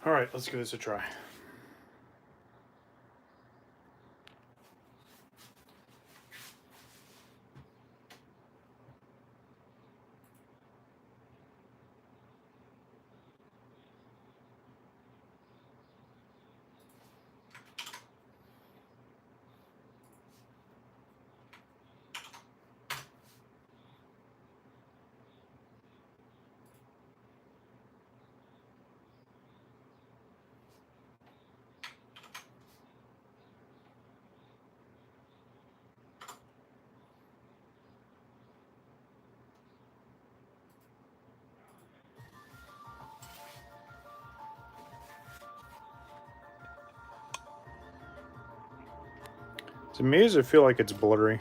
All right, let's give this a try. To me, does it feel like it's blurry?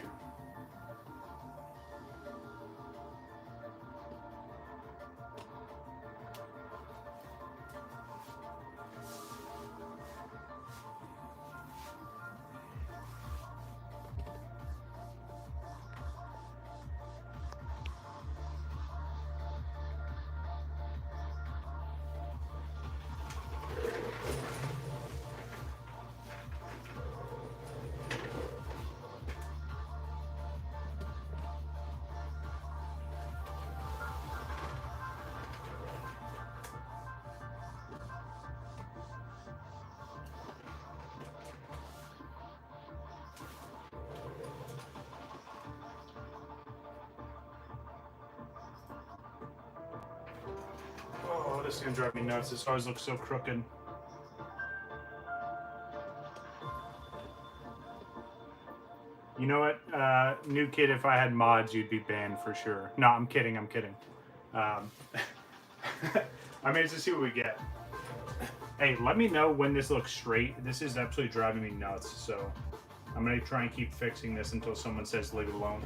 Oh, this is gonna drive me nuts. This always looks so crooked. You know what? New kid, if I had mods, you'd be banned for sure. No, I'm kidding. I'm kidding. I mean, let's just see what we get. Hey, let me know when this looks straight. This is absolutely driving me nuts. So I'm going to try and keep fixing this until someone says leave it alone.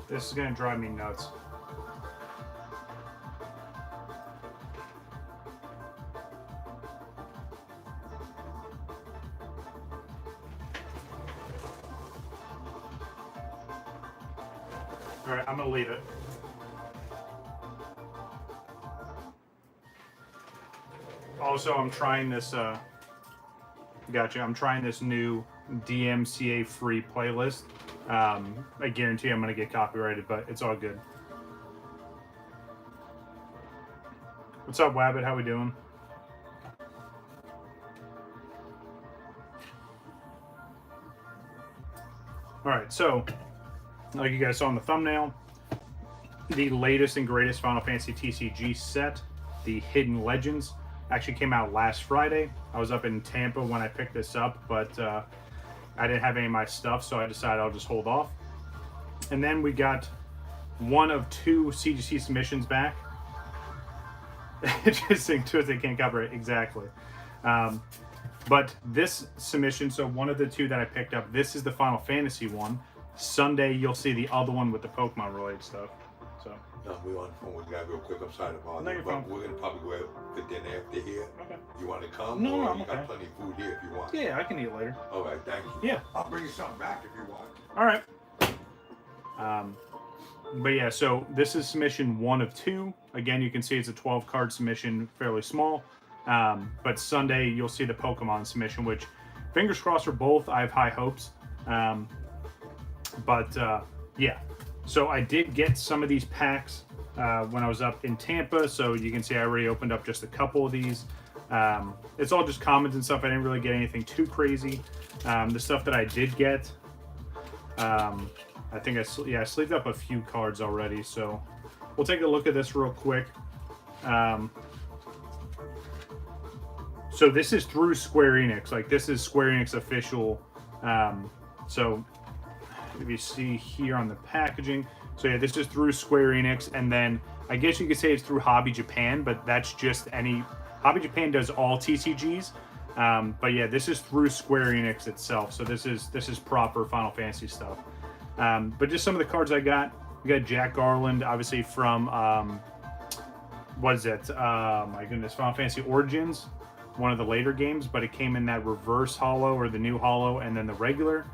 This is going to drive me nuts. All right, I'm going to leave it. Also, I'm trying this, gotcha, I'm trying this new DMCA free playlist. I guarantee I'm going to get copyrighted, but it's all good. What's up, Wabbit? How we doing? All right, so like you guys saw in the thumbnail, the latest and greatest Final Fantasy TCG set, the Hidden Legends, actually came out last Friday. I was up in Tampa when I picked this up, but I didn't have any of my stuff, so I decided I'll just hold off. And then we got one of two CGC submissions back. Interesting, too, if they can't cover it. Exactly. But this submission, so one of the two that I picked up, this is the Final Fantasy one. Sunday, you'll see the other one with the Pokemon-related stuff. So. No, we're on the phone with the guy real quick. I'm sorry to bother you, but we're going to probably go out for dinner after here. Okay. You want to come? No, or I'm you okay. got plenty of food here if you want. Yeah, I can eat later. All right, thank you. Yeah. I'll bring you something back if you want. All right. But yeah, so this is submission 1 of 2. Again, you can see it's a 12-card submission, fairly small. But Sunday, you'll see the Pokemon submission, which, fingers crossed for both. I have high hopes. Yeah. So I did get some of these packs when I was up in Tampa. So you can see I already opened up just a couple of these. It's all just commons and stuff. I didn't really get anything too crazy. The stuff that I did get, I think I sleeved up a few cards already. So we'll take a look at this real quick. So this is through Square Enix. Like, this is Square Enix official. So if you see here on the packaging, So yeah, this is through Square Enix, and then I guess you could say it's through Hobby Japan, but that's just any... Hobby Japan does all TCGs, but yeah, this is through Square Enix itself, so this is proper Final Fantasy stuff. But just some of the cards I got. We got Jack Garland, obviously from, what is it? My goodness, Final Fantasy Origins, one of the later games, but it came in that reverse holo, or the new holo, and then the regular.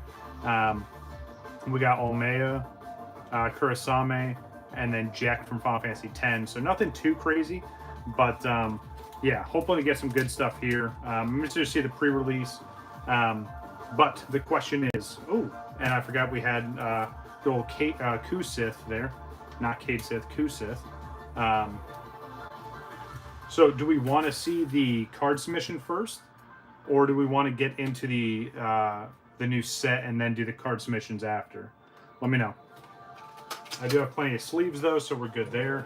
We got Olmea, Kurasame, and then Jack from Final Fantasy X. So nothing too crazy, but yeah, hopefully get some good stuff here. I'm just going to see the pre-release. But the question is, oh, and I forgot we had the old Kusith there. Not Cade Sith, Kusith. So do we want to see the card submission first? Or do we want to get into the new set and then do the card submissions after? Let me know. I do have plenty of sleeves though, so we're good there.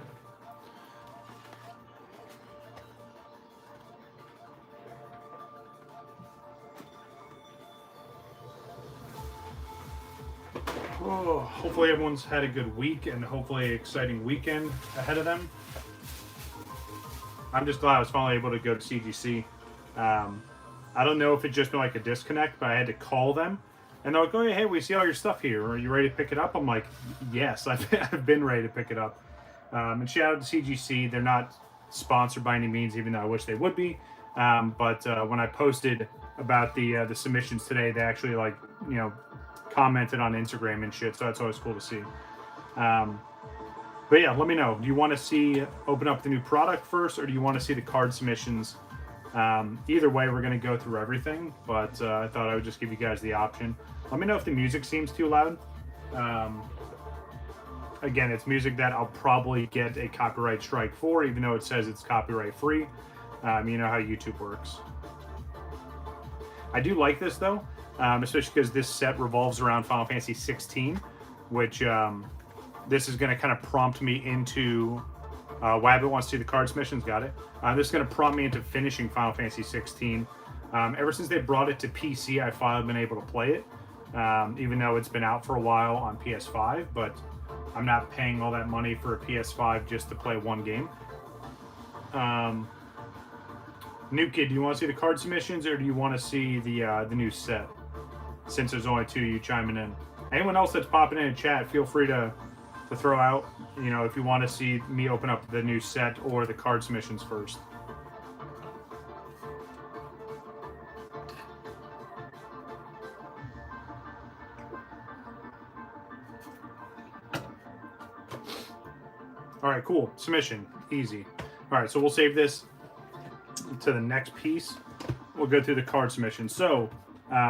Oh, hopefully everyone's had a good week and hopefully an exciting weekend ahead of them. I'm just glad I was finally able to go to CGC. I don't know if it's just been like a disconnect, but I had to call them. And they're like, oh, hey, we see all your stuff here. Are you ready to pick it up? I'm like, yes, I've been ready to pick it up. And shout out to CGC. They're not sponsored by any means, even though I wish they would be. But when I posted about the submissions today, they actually, like, you know, commented on Instagram and shit. So that's always cool to see. But yeah, let me know. Do you want to see open up the new product first, or do you want to see the card submissions? Either way, we're going to go through everything, but I thought I would just give you guys the option. Let me know if the music seems too loud. Again, it's music that I'll probably get a copyright strike for, even though it says it's copyright free. You know how YouTube works. I do like this though, especially because this set revolves around Final Fantasy 16, which this is going to kind of prompt me into... Wabbit wants to see the card submissions, got it. This is going to prompt me into finishing Final Fantasy 16. Ever since they brought it to PC, I've finally been able to play it, even though it's been out for a while on PS5, but I'm not paying all that money for a PS5 just to play one game. New Kid, do you want to see the card submissions, or do you want to see the new set? Since there's only two of you chiming in. Anyone else that's popping in chat, feel free to throw out, you know, if you want to see me open up the new set or the card submissions first. All right, cool. Submission, easy. All right, so we'll save this to the next piece. We'll go through the card submission. So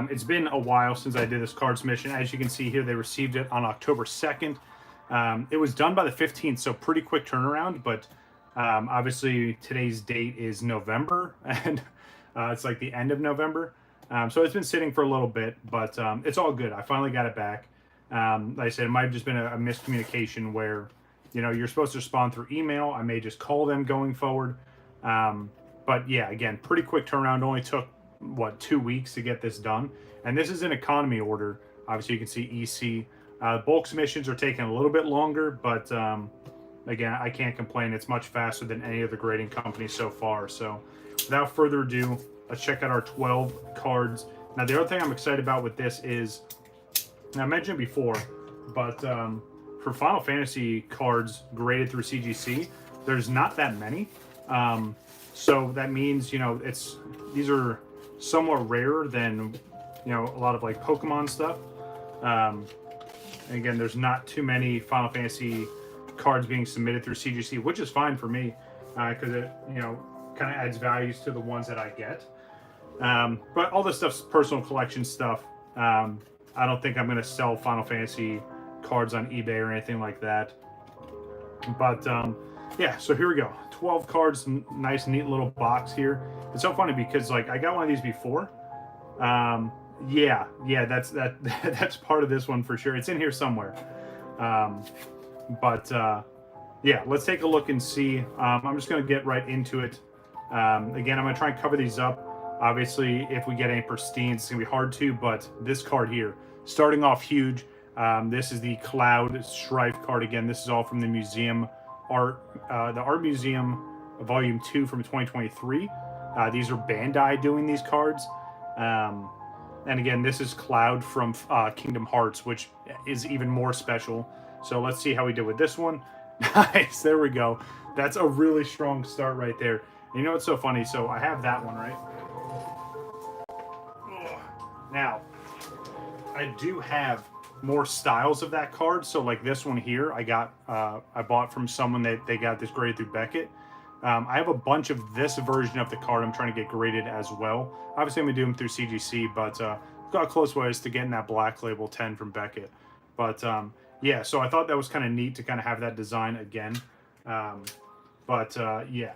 it's been a while since I did this card submission. As you can see here, they received it on October 2nd. It was done by the 15th, so pretty quick turnaround, but obviously today's date is November, and it's like the end of November. So it's been sitting for a little bit, but it's all good. I finally got it back. Like I said, it might have just been a miscommunication where, you know, you're supposed to respond through email. I may just call them going forward. But yeah, again, pretty quick turnaround. Only took, what, 2 weeks to get this done. And this is an economy order. Obviously, you can see EC. Bulk submissions are taking a little bit longer, but again, I can't complain. It's much faster than any of the grading companies so far. So without further ado, let's check out our 12 cards. Now, the other thing I'm excited about with this is, I mentioned before, but for Final Fantasy cards graded through CGC, there's not that many. So that means, you know, these are somewhat rarer than, you know, a lot of like Pokemon stuff. And again, there's not too many Final Fantasy cards being submitted through CGC, which is fine for me, because it, you know, kind of adds values to the ones that I get. But all this stuff's personal collection stuff. I don't think I'm going to sell Final Fantasy cards on eBay or anything like that. But yeah, so here we go. 12 cards, nice, neat little box here. It's so funny because, like, I got one of these before. Yeah, that's part of this one for sure. It's in here somewhere. Yeah, let's take a look and see. I'm just going to get right into it. Again, I'm going to try and cover these up. Obviously, if we get any pristines, it's going to be hard to, but this card here, starting off huge. This is the Cloud Strife card. Again, this is all from the museum art, the Art Museum Volume 2 from 2023. These are Bandai doing these cards. And again, this is Cloud from Kingdom Hearts, which is even more special. So let's see how we did with this one. Nice, there we go. That's a really strong start right there. And you know what's so funny? So I have that one, right? Now, I do have more styles of that card. So like this one here, I bought from someone that they got this graded through Beckett. I have a bunch of this version of the card I'm trying to get graded as well. Obviously, I'm going to do them through CGC, but got close ways to getting that Black Label 10 from Beckett. But yeah, so I thought that was kind of neat to kind of have that design again. Yeah,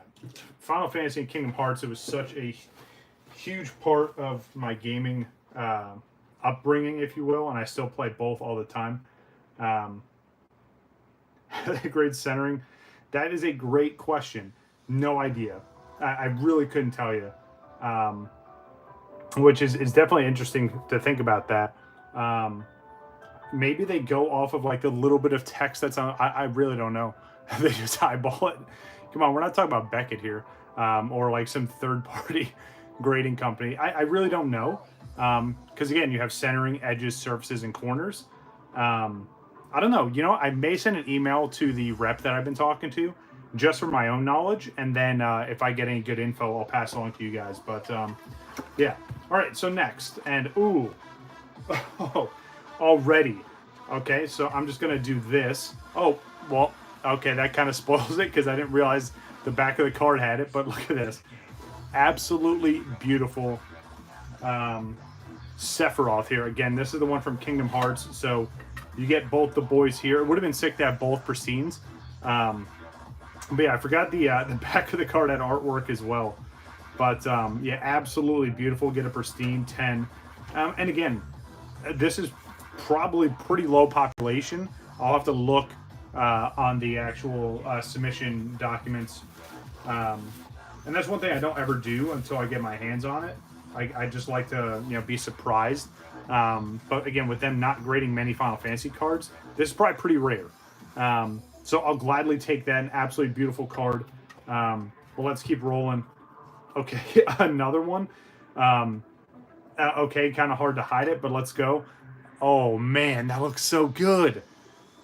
Final Fantasy and Kingdom Hearts, it was such a huge part of my gaming upbringing, if you will, and I still play both all the time. Grade centering, that is a great question. No idea. I really couldn't tell you. Which is definitely interesting to think about that. Maybe they go off of like the little bit of text that's on. I really don't know. They just eyeball it. Come on, we're not talking about Beckett here, or like some third-party grading company. I really don't know, because again, you have centering, edges, surfaces, and corners. I don't know. You know, I may send an email to the rep that I've been talking to, just for my own knowledge, and then if I get any good info, I'll pass along to you guys. But yeah. All right. So next, and ooh, oh, already. Okay, so I'm just gonna do this. Oh, well. Okay, that kind of spoils it because I didn't realize the back of the card had it, but look at this. Absolutely beautiful Sephiroth here. Again, this is the one from Kingdom Hearts, so you get both the boys here. It would have been sick to have both pristines. But yeah, I forgot the back of the card had artwork as well. But yeah, absolutely beautiful. Get a pristine 10. And again, this is probably pretty low population. I'll have to look on the actual submission documents. And that's one thing I don't ever do until I get my hands on it. I just like to, you know, be surprised. But again, with them not grading many Final Fantasy cards, this is probably pretty rare. So I'll gladly take that. An absolutely beautiful card. Well, let's keep rolling. Okay, another one. Okay, kind of hard to hide it, but let's go. Oh man, that looks so good.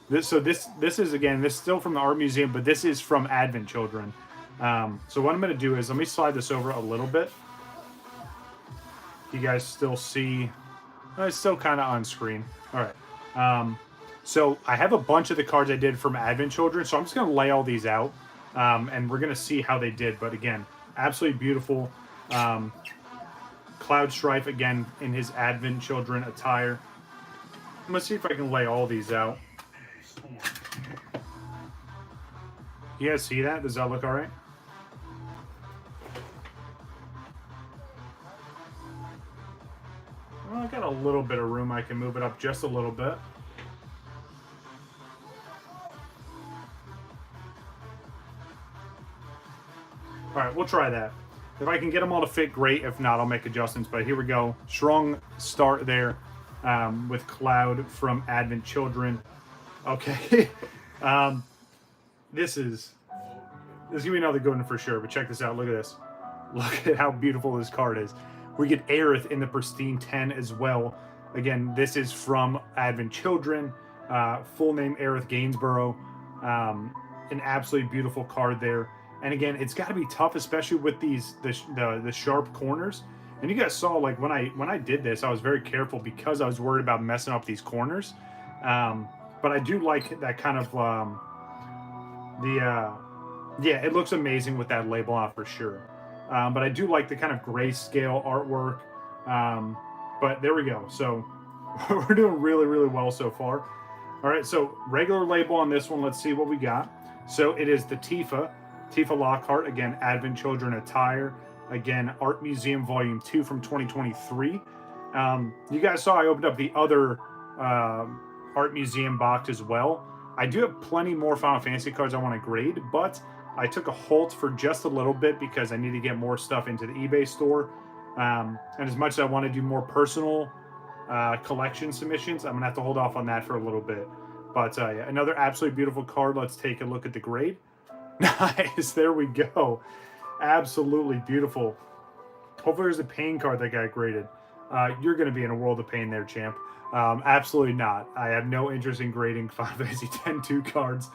This is again, this is still from the art museum, but this is from Advent Children. So what I'm going to do is let me slide this over a little bit. You guys still see? It's still kind of on screen. All right. So I have a bunch of the cards I did from Advent Children, so I'm just going to lay all these out, and we're going to see how they did. But again, absolutely beautiful. Cloud Strife again in his Advent Children attire. Let's see if I can lay all these out. You guys see that? Does that look all right? Well, I got a little bit of room. I can move it up just a little bit. All right, we'll try that. If I can get them all to fit, great. If not, I'll make adjustments. But here we go. Strong start there with Cloud from Advent Children. Okay. This is gonna be another good one for sure. But check this out. Look at this. Look at how beautiful this card is. We get Aerith in the pristine 10 as well. Again, this is from Advent Children. Full name Aerith Gainsborough. An absolutely beautiful card there. And again, it's got to be tough, especially with these the sharp corners. And you guys saw, like when I did this, I was very careful because I was worried about messing up these corners. But I do like that kind of yeah, it looks amazing with that label on for sure. But I do like the kind of grayscale artwork. But there we go. So we're doing really, really well so far. All right, so regular label on this one. Let's see what we got. So it is the Tifa Lockhart, again, Advent Children attire. Again, Art Museum Volume 2 from 2023. You guys saw I opened up the other Art Museum box as well. I do have plenty more Final Fantasy cards I want to grade, but I took a halt for just a little bit because I need to get more stuff into the eBay store. And as much as I want to do more personal collection submissions. I'm going to have to hold off on that for a little bit. But yeah, another absolutely beautiful card. Let's take a look at the grade. Nice. There we go. Absolutely beautiful. Hopefully there's a pain card that got graded. You're going to be in a world of pain there, champ. Absolutely not. I have no interest in grading Final Fantasy X-2 cards.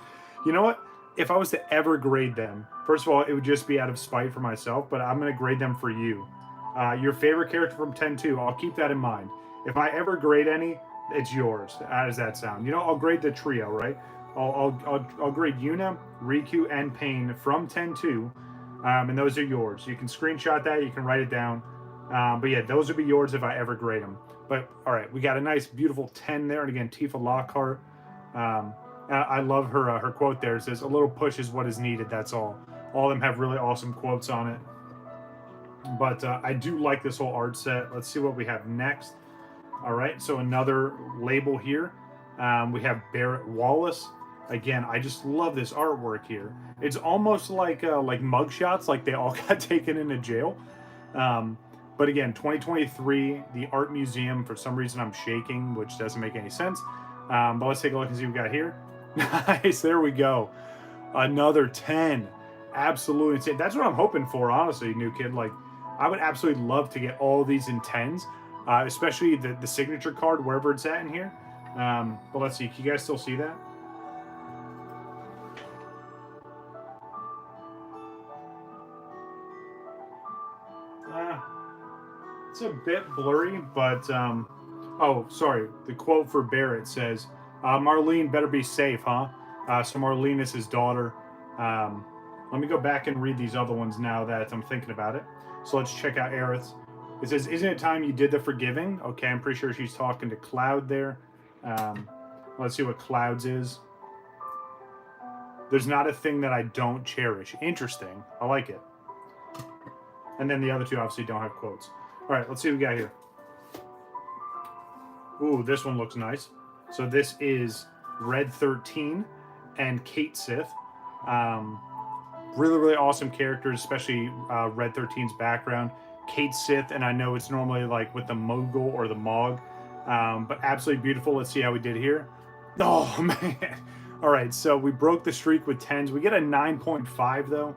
You know what? If I was to ever grade them, first of all, it would just be out of spite for myself, but I'm going to grade them for you. Your favorite character from X-2, I'll keep that in mind. If I ever grade any, it's yours. How does that sound? You know, I'll grade the trio, right? I'll grade Yuna, Riku, and Pain from X-2, and those are yours. You can screenshot that, you can write it down. But yeah, those would be yours if I ever grade them. But all right, we got a nice, beautiful 10 there, and again, Tifa Lockhart. I love her quote there. It says, "A little push is what is needed." That's all. All of them have really awesome quotes on it. But I do like this whole art set. Let's see what we have next. All right, so another label here. We have Barrett Wallace. Again, I just love this artwork here. It's almost like mugshots, like they all got taken into jail. But again, 2023, the Art Museum, for some reason I'm shaking, which doesn't make any sense. But let's take a look and see what we got here. Nice, there we go. Another 10. Absolutely insane. That's what I'm hoping for, honestly, new kid. Like, I would absolutely love to get all these in 10s, especially the signature card, wherever it's at in here. But let's see, can you guys still see that? It's a bit blurry, but oh, sorry. The quote for Barrett says, "Marlene better be safe, huh?" So Marlene is his daughter. Let me go back and read these other ones now that I'm thinking about it. So let's check out Aerith's. It says, "Isn't it time you did the forgiving?" Okay, I'm pretty sure she's talking to Cloud there. Let's see what Cloud's is. "There's not a thing that I don't cherish." Interesting. I like it. And then the other two obviously don't have quotes. All right, let's see what we got here. Ooh, this one looks nice. So this is Red 13 and Kate Sith. Really, really awesome characters, especially Red 13's background. Kate Sith, and I know it's normally like with the Mogul or the Mog, but absolutely beautiful. Let's see how we did here. Oh, man. All right, so we broke the streak with 10s. We get a 9.5, though.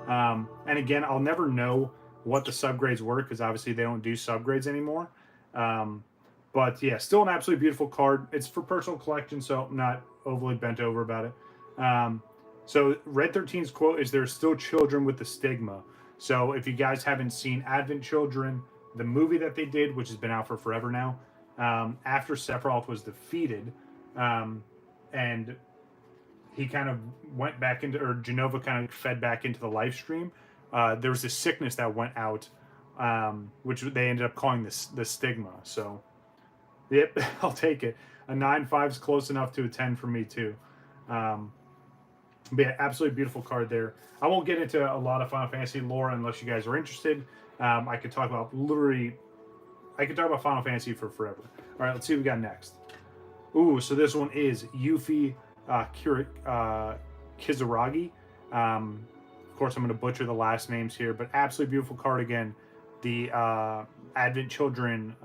And again, I'll never know what the subgrades were because obviously they don't do subgrades anymore. But yeah, still an absolutely beautiful card. It's for personal collection, so I'm not overly bent over about it. So Red 13's quote is, "There's still children with the stigma." So if you guys haven't seen Advent Children, the movie that they did, which has been out for forever now, after Sephiroth was defeated, and he kind of went back into, or Genova kind of fed back into the live stream, there was this sickness that went out, which they ended up calling the stigma. So, yep, I'll take it. A 9.5 is close enough to a 10 for me too. But yeah, absolutely beautiful card there. I won't get into a lot of Final Fantasy lore unless you guys are interested. I could talk about Final Fantasy for forever. All right, let's see what we got next. Ooh, so this one is Yuffie Kizaragi. Of course, I'm going to butcher the last names here, but absolutely beautiful card again. The Advent Children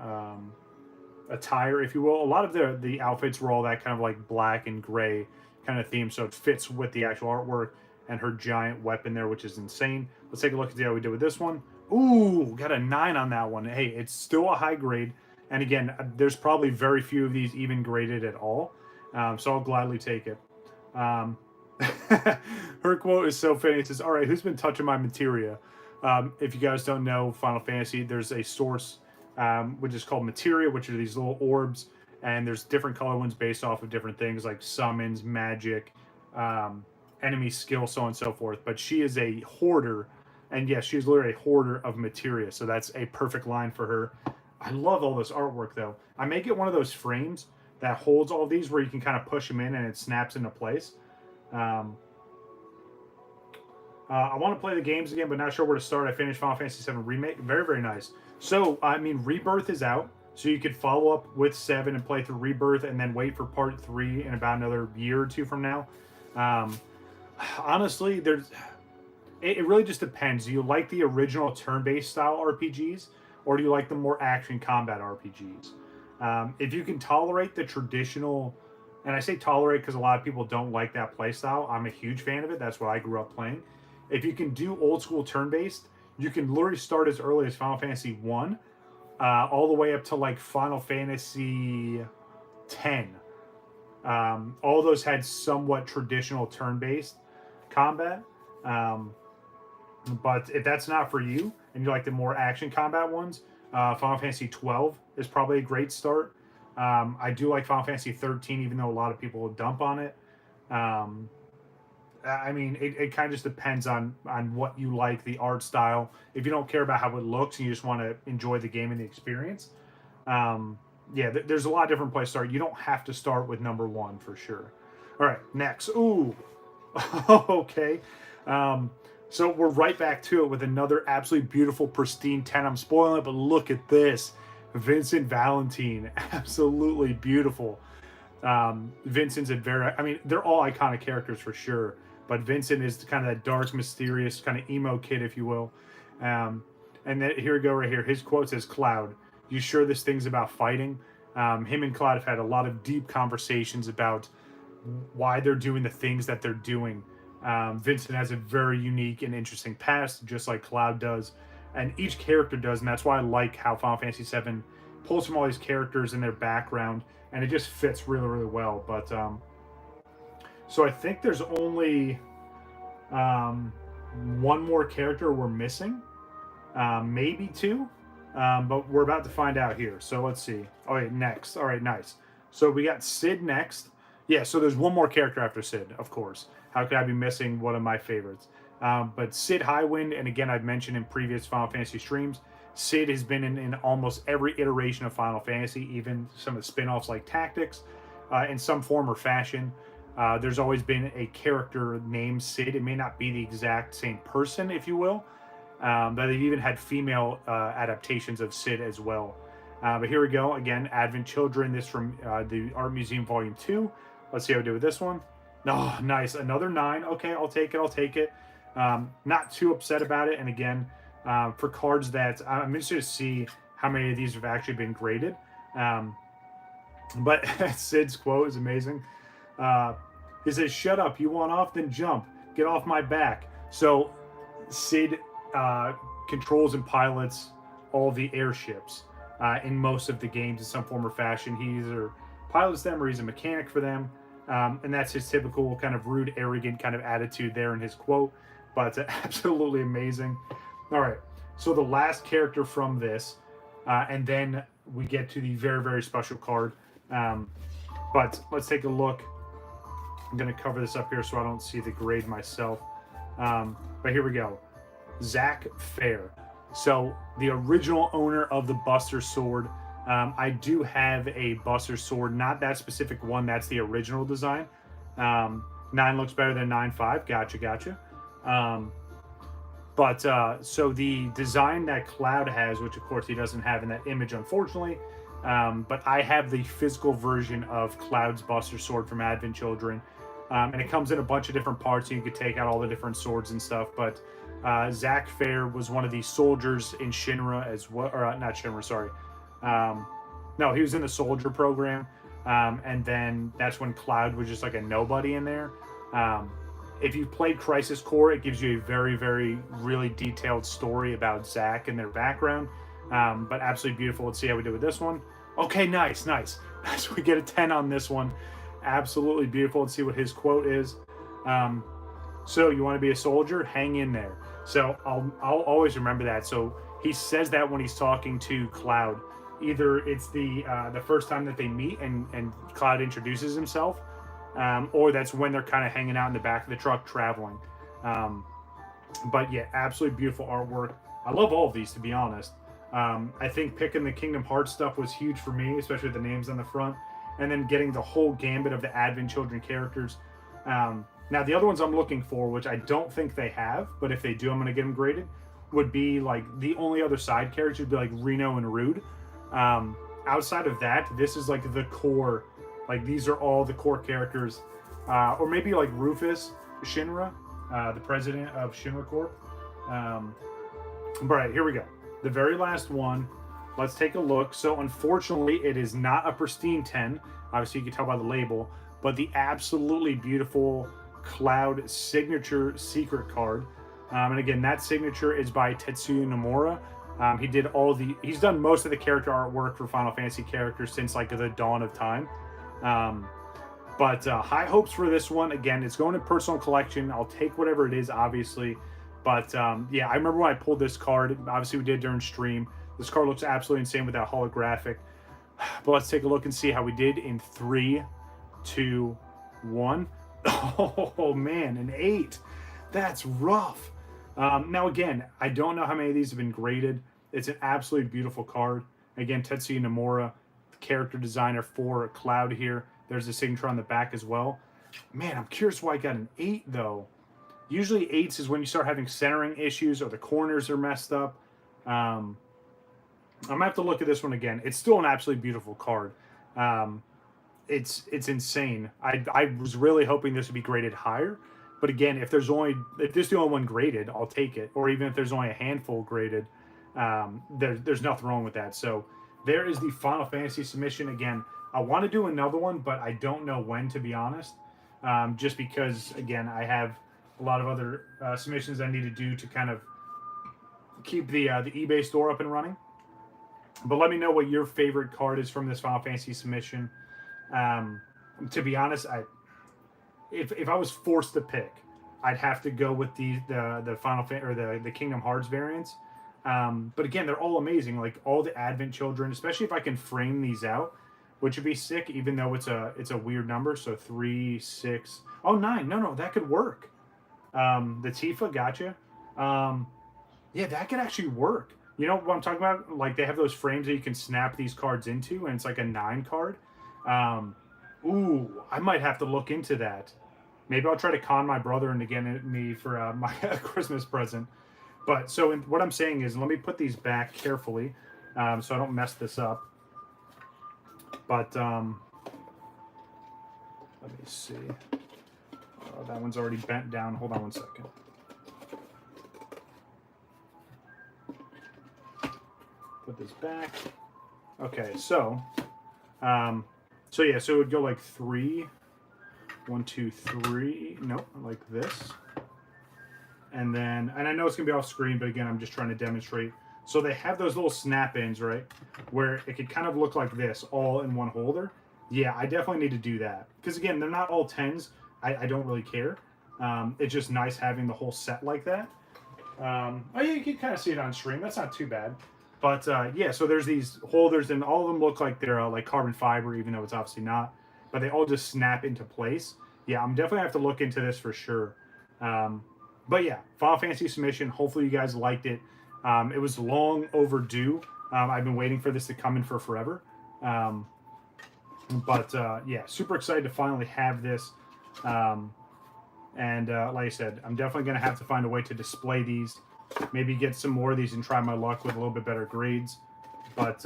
attire, if you will. A lot of the outfits were all that kind of like black and gray kind of theme, so it fits with the actual artwork and her giant weapon there, which is insane. Let's take a look and see how we did with this one. Ooh, got a 9 on that one. Hey, it's still a high grade, and again, there's probably very few of these even graded at all, so I'll gladly take it. Her quote is so funny. It says, "All right, who's been touching my materia?" If you guys don't know Final Fantasy, there's a source which is called materia, which are these little orbs, and there's different color ones based off of different things like summons, magic, enemy skill, so on and so forth. But she is a hoarder, and yes, she's literally a hoarder of materia, so that's a perfect line for her. I love all this artwork, though. I may get one of those frames that holds all these where you can kind of push them in and it snaps into place. I want to play the games again, but not sure where to start. I finished Final Fantasy VII Remake. Very, very nice. So, I mean, Rebirth is out, so you could follow up with 7 and play through Rebirth and then wait for Part 3 in about another year or two from now. Honestly, it really just depends. Do you like the original turn-based style RPGs, or do you like the more action combat RPGs? If you can tolerate the traditional, and I say tolerate because a lot of people don't like that playstyle. I'm a huge fan of it. That's what I grew up playing. If you can do old school turn-based, you can literally start as early as Final Fantasy 1, all the way up to like Final Fantasy 10. All those had somewhat traditional turn-based combat. But if that's not for you, and you like the more action combat ones, Final Fantasy 12 is probably a great start. I do like Final Fantasy 13, even though a lot of people dump on it. I mean, it kind of just depends on what you like, the art style. If you don't care about how it looks and you just want to enjoy the game and the experience, yeah, there's a lot of different places to start. You don't have to start with number 1 for sure. All right, next. Ooh, okay. So we're right back to it with another absolutely beautiful, pristine 10. I'm spoiling it, but look at this. Vincent Valentine, absolutely beautiful. Vincent's a very, I mean, they're all iconic characters for sure, but Vincent is kind of that dark, mysterious, kind of emo kid, if you will. And then here we go right here. His quote says, "Cloud, you sure this thing's about fighting?" Him and Cloud have had a lot of deep conversations about why they're doing the things that they're doing. Vincent has a very unique and interesting past, just like Cloud does, and each character does, and that's why I like how Final Fantasy VII pulls from all these characters and their background, and it just fits really, really well. But so I think there's only one more character we're missing, maybe 2, but we're about to find out here. So let's see. Oh, wait, next. All right, nice. So we got Sid next. Yeah, so there's one more character after Sid, of course. How could I be missing one of my favorites? But Sid Highwind, and again, I've mentioned in previous Final Fantasy streams, Sid has been in almost every iteration of Final Fantasy, even some of the spin-offs like Tactics, in some form or fashion. There's always been a character named Sid. It may not be the exact same person, if you will, but they've even had female adaptations of Sid as well. But here we go. Again, Advent Children, this from the Art Museum Volume 2. Let's see how we do with this one. Oh, nice. Another 9. Okay, I'll take it. Not too upset about it. And again, for cards that I'm interested to see how many of these have actually been graded. But Sid's quote is amazing. He says, "Shut up. You want off? Then jump. Get off my back." So Sid controls and pilots all the airships in most of the games in some form or fashion. He either pilots them or he's a mechanic for them. And that's his typical kind of rude, arrogant kind of attitude there in his quote. But absolutely amazing. All right, so the last character from this, and then we get to the very, very special card. But let's take a look. I'm going to cover this up here so I don't see the grade myself. But here we go. Zack Fair. So the original owner of the Buster Sword. I do have a Buster Sword, not that specific one. That's the original design. 9 looks better than 9.5. Gotcha. So the design that Cloud has, which of course he doesn't have in that image, unfortunately, but I have the physical version of Cloud's Buster Sword from Advent Children, and it comes in a bunch of different parts, and you could take out all the different swords and stuff. But Zack Fair was one of the soldiers in Shinra as well, or not Shinra, sorry. No, he was in the soldier program, and then that's when Cloud was just like a nobody in there. If you've played Crisis Core, it gives you a very, very, really detailed story about Zack and their background, but absolutely beautiful. Let's see how we do with this one. Okay, nice. So we get a 10 on this one. Absolutely beautiful. Let's see what his quote is. So you want to be a soldier? Hang in there. So I'll always remember that. So he says that when he's talking to Cloud. Either it's the first time that they meet and Cloud introduces himself, or that's when they're kind of hanging out in the back of the truck traveling. But yeah, absolutely beautiful artwork. I love all of these, to be honest. I think picking the Kingdom Hearts stuff was huge for me, especially with the names on the front, and then getting the whole gambit of the Advent Children characters. Now, the other ones I'm looking for, which I don't think they have, but if they do, I'm going to get them graded, would be like the only other side characters would be like Reno and Rude. Outside of that, this is like the core, like these are all the core characters, or maybe like Rufus Shinra, the president of Shinra Corp. All right, here we go. The very last one. let's take a look. So unfortunately, it is not a pristine 10. Obviously, you can tell by the label, but the absolutely beautiful Cloud signature secret card. And again, that signature is by Tetsuya Nomura. He's done most of the character artwork for Final Fantasy characters since like the dawn of time. But high hopes for this one. Again, it's going to personal collection. I'll take whatever it is, obviously. But yeah, I remember when I pulled this card. Obviously, we did during stream. This card looks absolutely insane with that holographic. But let's take a look and see how we did in 3, 2, 1. Oh man, an 8. That's rough. Now again, I don't know how many of these have been graded. It's an absolutely beautiful card. Again, Tetsuya Nomura, character designer for Cloud here. There's a signature on the back as well. Man, I'm curious why I got an 8 though. Usually 8s is when you start having centering issues or the corners are messed up. I'm gonna have to look at this one again. It's still an absolutely beautiful card. It's insane. I was really hoping this would be graded higher, but again, if this is the only one graded, I'll take it. Or even if there's only a handful graded, there's nothing wrong with that. So there is the Final Fantasy submission. Again, I want to do another one, but I don't know when, to be honest. Just because again, I have a lot of other submissions I need to do to kind of keep the eBay store up and running. But let me know what your favorite card is from this Final Fantasy submission. To be honest, if I was forced to pick, I'd have to go with the Final or the Kingdom Hearts variants. But again, they're all amazing. Like all the Advent Children, especially if I can frame these out, which would be sick. Even though it's a weird number, so 3, 6, 9. No, that could work. The Tifa, gotcha. Yeah, that could actually work. You know what I'm talking about? Like they have those frames that you can snap these cards into, and it's like a 9 card. Ooh, I might have to look into that. Maybe I'll try to con my brother into getting me for my Christmas present. But so what I'm saying is, let me put these back carefully, so I don't mess this up. But let me see. Oh, that one's already bent down. Hold on one second. Put this back. Okay, so yeah, so it would go like 3, 1, 2, 3. Nope, like this. And then, and I know it's gonna be off screen, but again, I'm just trying to demonstrate. So they have those little snap-ins, right, where it could kind of look like this, all in one holder. Yeah, I definitely need to do that because again, they're not all 10s. I don't really care. It's just nice having the whole set like that. Oh yeah, you can kind of see it on stream. That's not too bad. But yeah, so there's these holders, and all of them look like they're like carbon fiber, even though it's obviously not. But they all just snap into place. Yeah, I'm definitely have to look into this for sure. But yeah, Final Fantasy submission. Hopefully you guys liked it. It was long overdue. I've been waiting for this to come in for forever. But yeah, super excited to finally have this. And like I said, I'm definitely going to have to find a way to display these. Maybe get some more of these and try my luck with a little bit better grades. But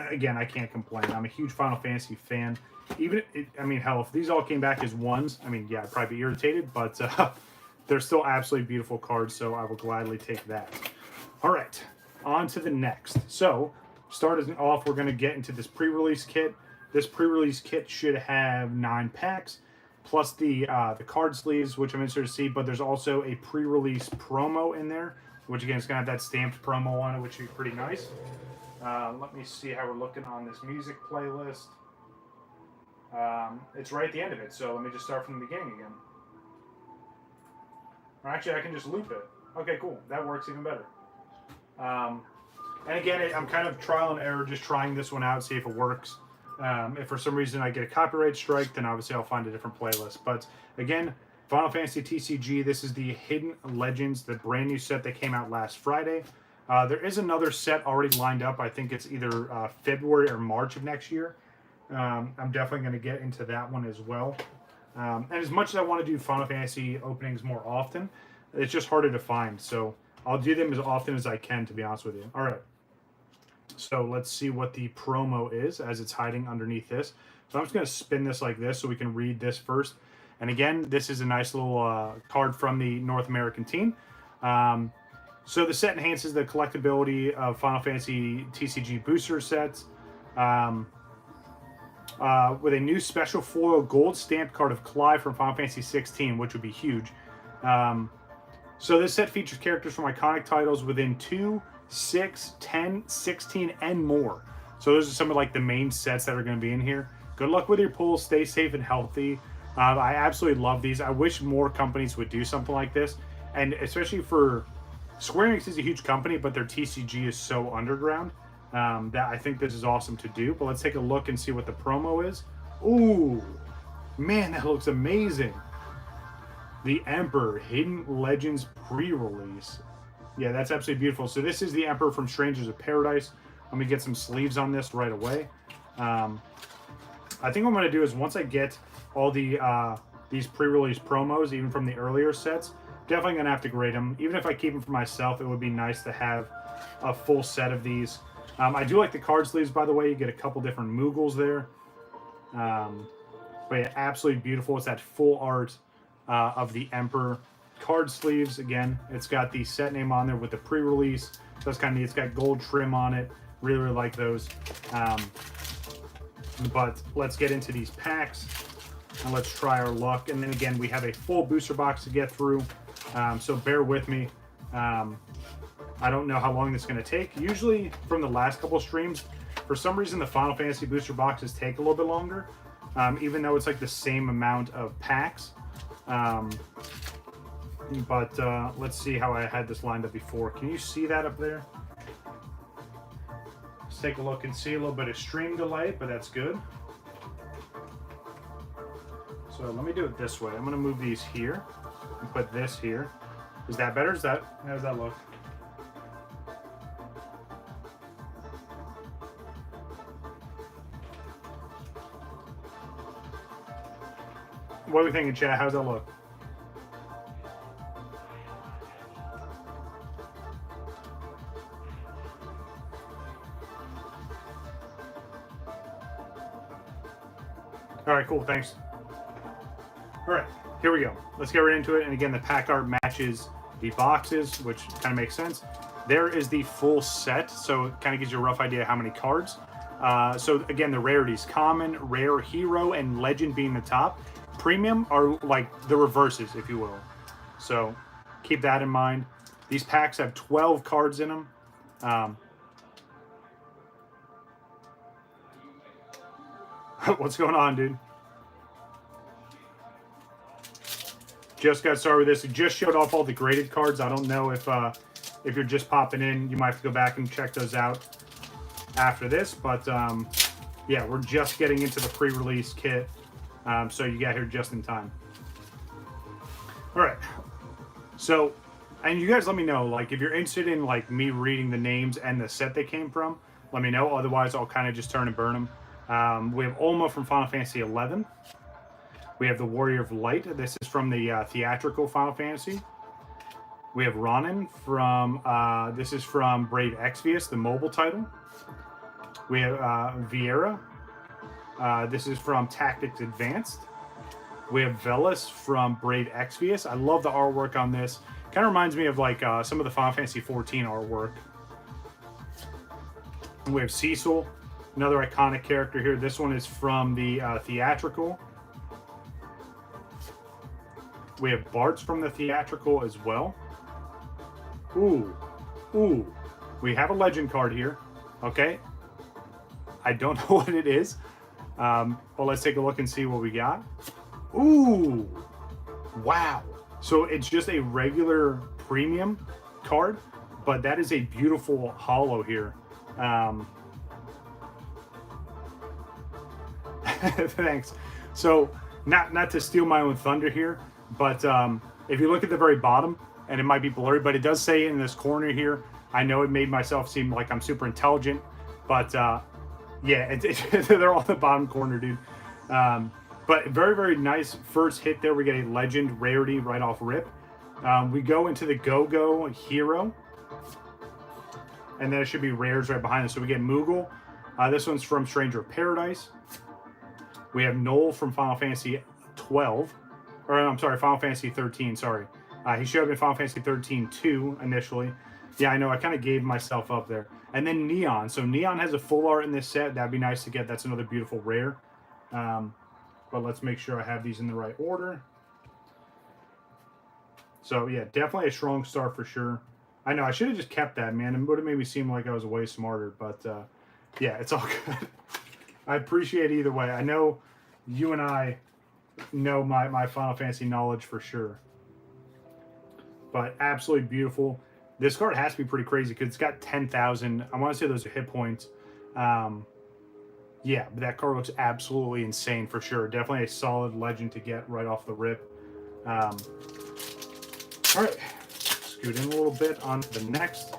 again, I can't complain. I'm a huge Final Fantasy fan. I mean, hell, if these all came back as 1s, I mean, yeah, I'd probably be irritated. But they're still absolutely beautiful cards, so I will gladly take that. All right, on to the next. So, starting off, we're going to get into this pre-release kit. This pre-release kit should have 9 packs, plus the card sleeves, which I'm interested to see. But there's also a pre-release promo in there, which again is going to have that stamped promo on it, which would be pretty nice. Let me see how we're looking on this music playlist. It's right at the end of it, so let me just start from the beginning again. Or actually, I can just loop it. Okay, cool. That works even better. And again, I'm kind of trial and error, just trying this one out, see if it works. If for some reason I get a copyright strike, then obviously I'll find a different playlist. But again, Final Fantasy TCG, this is the Hidden Legends, the brand new set that came out last Friday. There is another set already lined up. I think it's either February or March of next year. I'm definitely going to get into that one as well. And as much as I want to do Final Fantasy openings more often, it's just harder to find. So I'll do them as often as I can, to be honest with you. All right. So let's see what the promo is as it's hiding underneath this. So I'm just going to spin this like this so we can read this first. And again, this is a nice little card from the North American team. So the set enhances the collectability of Final Fantasy TCG booster sets with a new special foil gold stamped card of Clive from Final Fantasy 16, which would be huge. So this set features characters from iconic titles within 2, 6, 10, 16, and more. So those are some of like the main sets that are going to be in here. Good luck with your pulls. Stay safe and healthy. I absolutely love these. I wish more companies would do something like this, and especially for Square Enix is a huge company, but their TCG is so underground that I think this is awesome to do. But let's take a look and see what the promo is. Ooh, man, that looks amazing. The Emperor Hidden Legends pre-release. Yeah, that's absolutely beautiful. So this is the Emperor from Strangers of Paradise. Let me get some sleeves on this right away. I think what I'm going to do is once I get all the these pre-release promos, even from the earlier sets, definitely going to have to grade them. Even if I keep them for myself, it would be nice to have a full set of these. I do like the card sleeves, by the way. You get a couple different Moogles there. But yeah, absolutely beautiful. It's that full art of the Emperor. Card sleeves, again, it's got the set name on there with the pre-release. So that's kind of neat. It's got gold trim on it. Really, really like those. But let's get into these packs and let's try our luck. And then again, we have a full booster box to get through. So bear with me. I don't know how long this is going to take. Usually from the last couple streams, for some reason, the Final Fantasy booster boxes take a little bit longer, even though it's like the same amount of packs. But let's see how I had this lined up before. Can you see that up there? Let's take a look and see a little bit of stream delay, but that's good. So let me do it this way. I'm going to move these here and put this here. Is that better? How does that look? What are we thinking, chat? How's that look? All right, cool, thanks. All right, here we go. Let's get right into it. And again, the pack art matches the boxes, which kind of makes sense. There is the full set, so it kind of gives you a rough idea how many cards. So again, the rarities: common, rare, hero, and legend being the top. Premium are like the reverses, if you will. So keep that in mind. These packs have 12 cards in them. What's going on, dude? Just got started with this. It just showed off all the graded cards. I don't know if you're just popping in, you might have to go back and check those out after this. But yeah, we're just getting into the pre-release kit, so you got here just in time. All right. So, and you guys let me know, like, if you're interested in like me reading the names and the set they came from. Let me know. Otherwise, I'll kind of just turn and burn them. We have Olma from Final Fantasy 11. We have the Warrior of Light. This is from the theatrical Final Fantasy. We have Ronin from, this is from Brave Exvius, the mobile title. We have Vieira. This is from Tactics Advanced. We have Velas from Brave Exvius. I love the artwork on this. Kind of reminds me of like some of the Final Fantasy 14 artwork. And we have Cecil, another iconic character here. This one is from the theatrical. We have Bartz from the theatrical as well. Ooh. We have a legend card here. Okay. I don't know what it is. But let's take a look and see what we got. Ooh. Wow. So it's just a regular premium card, but that is a beautiful holo here. Thanks. So not to steal my own thunder here, but if you look at the very bottom, and it might be blurry, but it does say in this corner here, I know it made myself seem like I'm super intelligent, but yeah, they're all in the bottom corner, dude. But very, very nice first hit there. We get a legend rarity right off rip. We go into the Go-Go Hero, and then it should be rares right behind us. So we get Moogle. This one's from Stranger of Paradise. We have Noel from Final Fantasy 12. Or I'm sorry, Final Fantasy 13, sorry. He showed up in Final Fantasy 13-2 initially. Yeah, I know. I kind of gave myself up there. And then Neon. So Neon has a full art in this set. That'd be nice to get. That's another beautiful rare. But let's make sure I have these in the right order. So, yeah, definitely a strong start for sure. I know. I should have just kept that, man. It would have made me seem like I was way smarter. But, yeah, it's all good. I appreciate it either way. I know you and I know my Final Fantasy knowledge for sure. But absolutely beautiful. This card has to be pretty crazy because it's got 10,000. I want to say those are hit points. Yeah, but that card looks absolutely insane for sure. Definitely a solid legend to get right off the rip. All right, scoot in a little bit on to the next.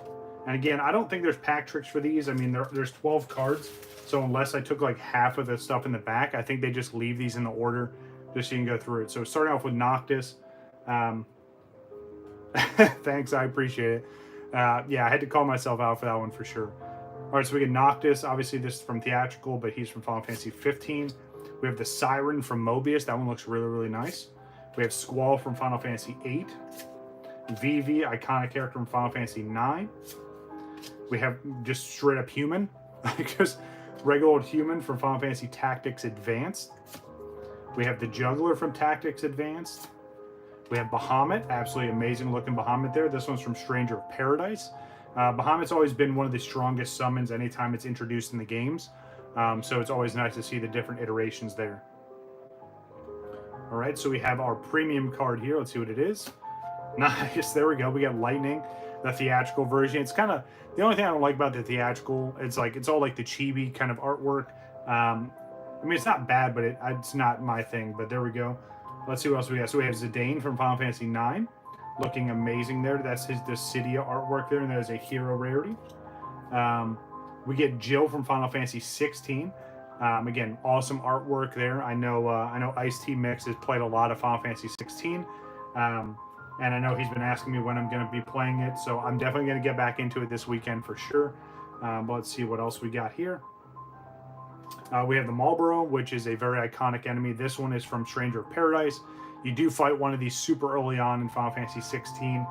And again, I don't think there's pack tricks for these. I mean, there's 12 cards. So unless I took like half of the stuff in the back, I think they just leave these in the order just so you can go through it. So starting off with Noctis. Thanks, I appreciate it. Yeah, I had to call myself out for that one for sure. All right, so we get Noctis. Obviously, this is from Theatrical, but he's from Final Fantasy 15. We have the Siren from Mobius. That one looks really, really nice. We have Squall from Final Fantasy 8. Vivi, iconic character from Final Fantasy 9. We have just straight up human. Just regular old human from Final Fantasy Tactics Advanced. We have the Juggler from Tactics Advanced. We have Bahamut, absolutely amazing looking Bahamut there. This one's from Stranger of Paradise. Bahamut's always been one of the strongest summons anytime it's introduced in the games. So it's always nice to see the different iterations there. All right, so we have our premium card here. Let's see what it is. Nice, there we go. We got Lightning, the theatrical version. It's kind of, the only thing I don't like about the theatrical, it's all like the chibi kind of artwork. I mean, it's not bad, but it's not my thing, but there we go. Let's see what else we got. So we have Zidane from Final Fantasy 9. Looking amazing there. That's the Cydia artwork there, and that is a hero rarity. We get Jill from Final Fantasy 16. Again, awesome artwork there. I know Ice-T Mix has played a lot of Final Fantasy 16. And I know he's been asking me when I'm going to be playing it, so I'm definitely going to get back into it this weekend for sure. But let's see what else we got here. We have the Marlboro, which is a very iconic enemy. This one is from Stranger of Paradise. You do fight one of these super early on in Final Fantasy 16.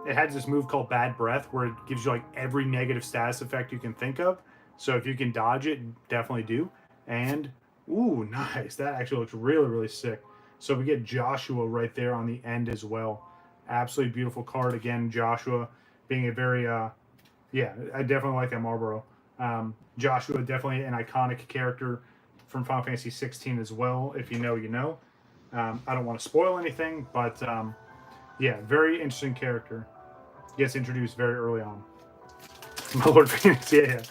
It has this move called Bad Breath, where it gives you like every negative status effect you can think of. So if you can dodge it, definitely do. And, ooh, nice. That actually looks really, really sick. So we get Joshua right there on the end as well. Absolutely beautiful card. Again, Joshua being a very, yeah, I definitely like that Marlboro. Joshua, definitely an iconic character from Final Fantasy 16 as well. If you know, you know. I don't want to spoil anything, but yeah, very interesting character. Gets introduced very early on. My Lord Phoenix, yeah.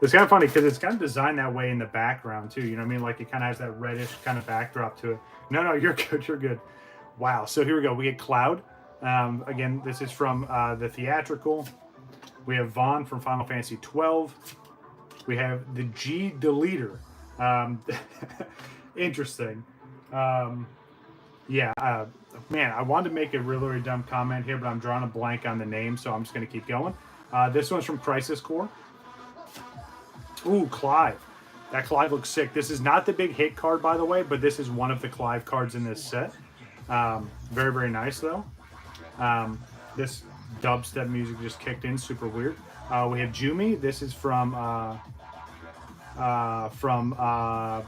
It's kind of funny because it's kind of designed that way in the background too. You know what I mean? Like it kind of has that reddish kind of backdrop to it. No, you're good. You're good. Wow. So here we go. We get Cloud. Again, this is from the theatrical. We have Vaughn from Final Fantasy 12. We have the G Deleter. Interesting. Yeah. Man, I wanted to make a really, really dumb comment here, but I'm drawing a blank on the name, so I'm just going to keep going. This one's from Crisis Core. Ooh, Clive. That Clive looks sick. This is not the big hit card, by the way, but this is one of the Clive cards in this set. Very, very nice, though. This dubstep music just kicked in. Super weird. We have Jumi. This is from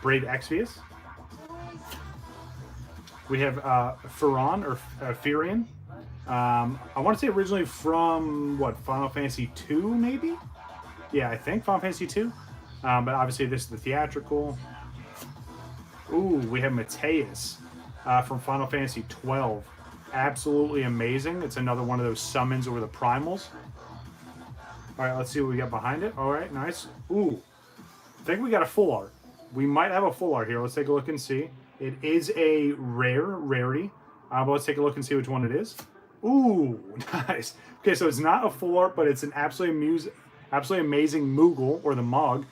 Brave Exvius. We have Firan, or Firian. I want to say originally from, what, Final Fantasy 2, maybe? Yeah, I think Final Fantasy 2. But obviously this is the theatrical. Ooh, we have Mateus from Final Fantasy 12. Absolutely amazing. It's another one of those summons over the primals. All right, let's see what we got behind it. All right, nice. Ooh, I think we got a full art. We might have a full art here. Let's take a look and see. It is a rarity. But let's take a look and see which one it is. Ooh, nice. Okay, so it's not a full art, but it's an absolutely amazing Moogle, or the Mog,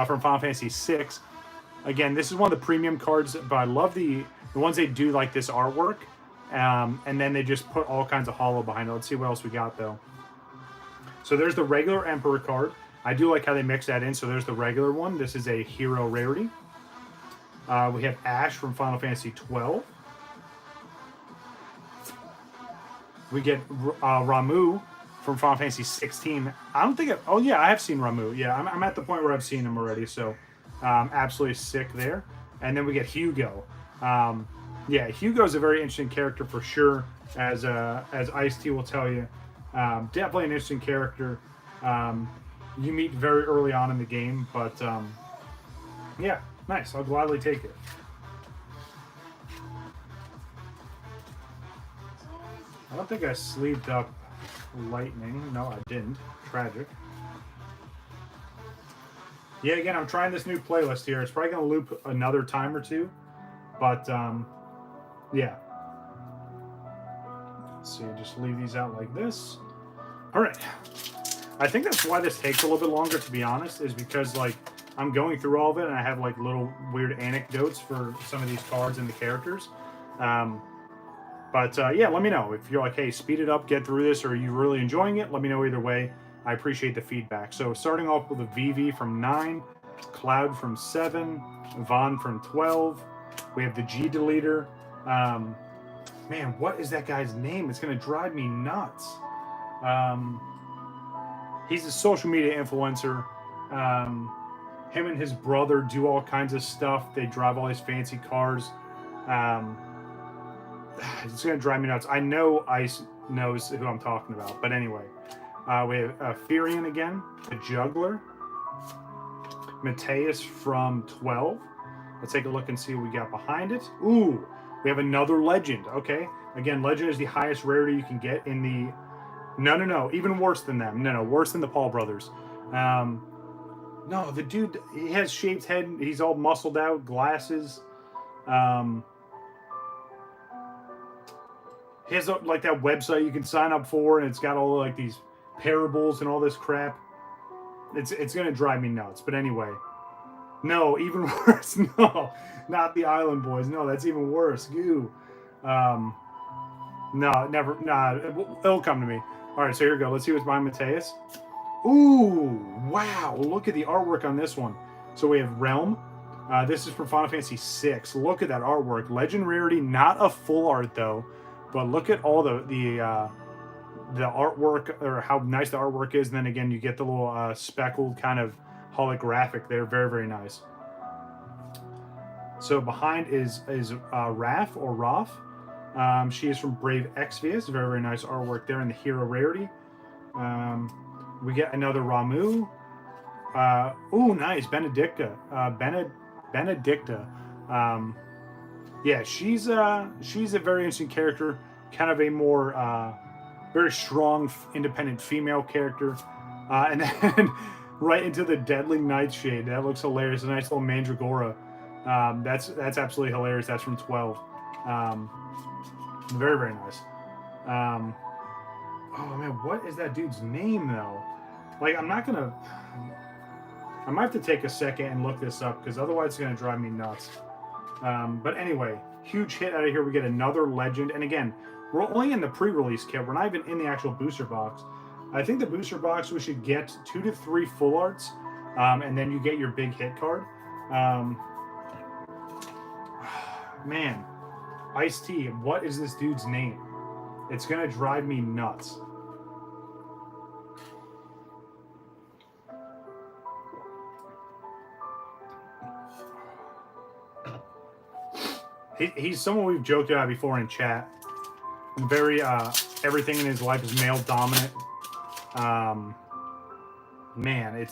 from Final Fantasy VI. Again, this is one of the premium cards, but I love the ones they do like this artwork. And then they just put all kinds of holo behind it. Let's see what else we got, though. So there's the regular Emperor card. I do like how they mix that in. So there's the regular one. This is a hero rarity. We have Ash from Final Fantasy 12. We get Ramu from Final Fantasy 16. I don't think. Oh yeah, I have seen Ramu. Yeah, I'm at the point where I've seen him already. So absolutely sick there. And then we get Hugo. Yeah, Hugo's a very interesting character for sure, as Ice-T will tell you. Definitely an interesting character. You meet very early on in the game, but yeah, nice. I'll gladly take it. I don't think I sleeved up Lightning. No, I didn't. Tragic. Yeah, again, I'm trying this new playlist here. It's probably going to loop another time or two, but yeah. Let's see, just leave these out like this. All right. I think that's why this takes a little bit longer, to be honest, is because like I'm going through all of it and I have like little weird anecdotes for some of these cards and the characters. But yeah, let me know if you're like, hey, speed it up, get through this, or are you really enjoying it? Let me know either way. I appreciate the feedback. So starting off with a VV from 9, Cloud from 7, Vaughn from 12. We have the G deleter. Man, what is that guy's name? It's going to drive me nuts. He's a social media influencer. Him and his brother do all kinds of stuff. They drive all these fancy cars. It's going to drive me nuts. I know Ice knows who I'm talking about. But anyway, we have Furion again, the Juggler. Mateus from 12. Let's take a look and see what we got behind it. Ooh, we have another Legend. Okay. Again, Legend is the highest rarity you can get in the... No. Even worse than them. No. Worse than the Paul brothers. No, the dude, he has shaved head. He's all muscled out, glasses. He has like that website you can sign up for, and it's got all like these parables and all this crap. It's gonna drive me nuts. But anyway, no, even worse. No, not the Island Boys. No, that's even worse. Goo. No, never. Nah, it'll come to me. All right, so here we go. Let's see what's behind Mateus. Ooh, wow! Look at the artwork on this one. So we have Realm. This is from Final Fantasy VI. Look at that artwork. Legend rarity, not a full art though. But look at all the artwork, or how nice the artwork is. And then again, you get the little speckled kind of holographic there. Very, very nice. So behind is Raph or Raph. She is from Brave Exvius. Very, very nice artwork there in the hero rarity. We get another Ramu. Ooh, nice. Benedicta. Benedicta. Yeah, she's a very interesting character. Kind of a more very strong, independent female character. And then right into the Deadly Nightshade. That looks hilarious. A nice little Mandragora. That's absolutely hilarious. That's from 12. Very, very nice. Oh man, what is that dude's name though? Like, I might have to take a second and look this up, because otherwise it's gonna drive me nuts. But anyway, huge hit out of here. We get another Legend, and again, we're only in the pre-release kit. We're not even in the actual booster box. I think the booster box, we should get 2 to 3 full arts, and then you get your big hit card. Man, Ice-T, what is this dude's name? It's gonna drive me nuts. He's someone we've joked about before in chat. Very, everything in his life is male dominant. Man,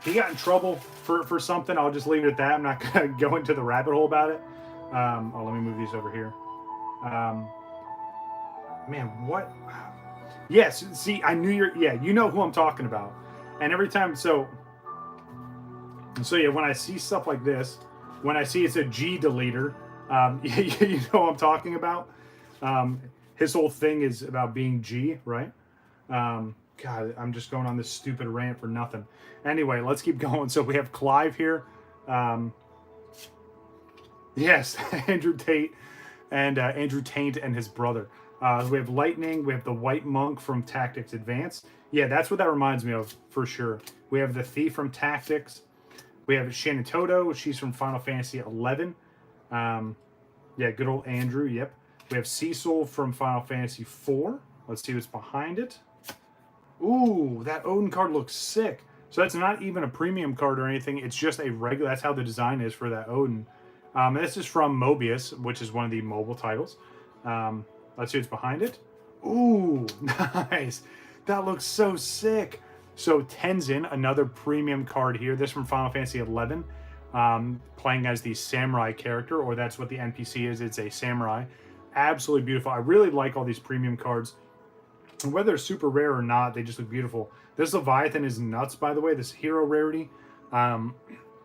he got in trouble for something. I'll just leave it at that. I'm not gonna go into the rabbit hole about it. Oh, let me move these over here. Man, what? Yes, see, I knew you know who I'm talking about. And every time, so yeah, when I see stuff like this, when I see it's a G deleter, you know what I'm talking about. His whole thing is about being G, right? God, I'm just going on this stupid rant for nothing. Anyway, let's keep going. So we have Clive here. Yes, Andrew Tate and Andrew Taint and his brother. We have Lightning. We have the White Monk from Tactics Advance. Yeah, that's what that reminds me of for sure. We have the Thief from Tactics. We have Shannon Toto. She's from Final Fantasy 11. Yeah, good old Andrew. Yep. We have Cecil from Final Fantasy IV. Let's see what's behind it. Ooh, that Odin card looks sick. So that's not even a premium card or anything. It's just a regular. That's how the design is for that Odin. This is from Mobius, which is one of the mobile titles. Let's see what's behind it. Ooh, nice. That looks so sick. So Tenzin, another premium card here. This from Final Fantasy XI, playing as the samurai character, or that's what the NPC is. It's a samurai. Absolutely beautiful. I really like all these premium cards. And whether they're super rare or not, they just look beautiful. This Leviathan is nuts, by the way. This hero rarity.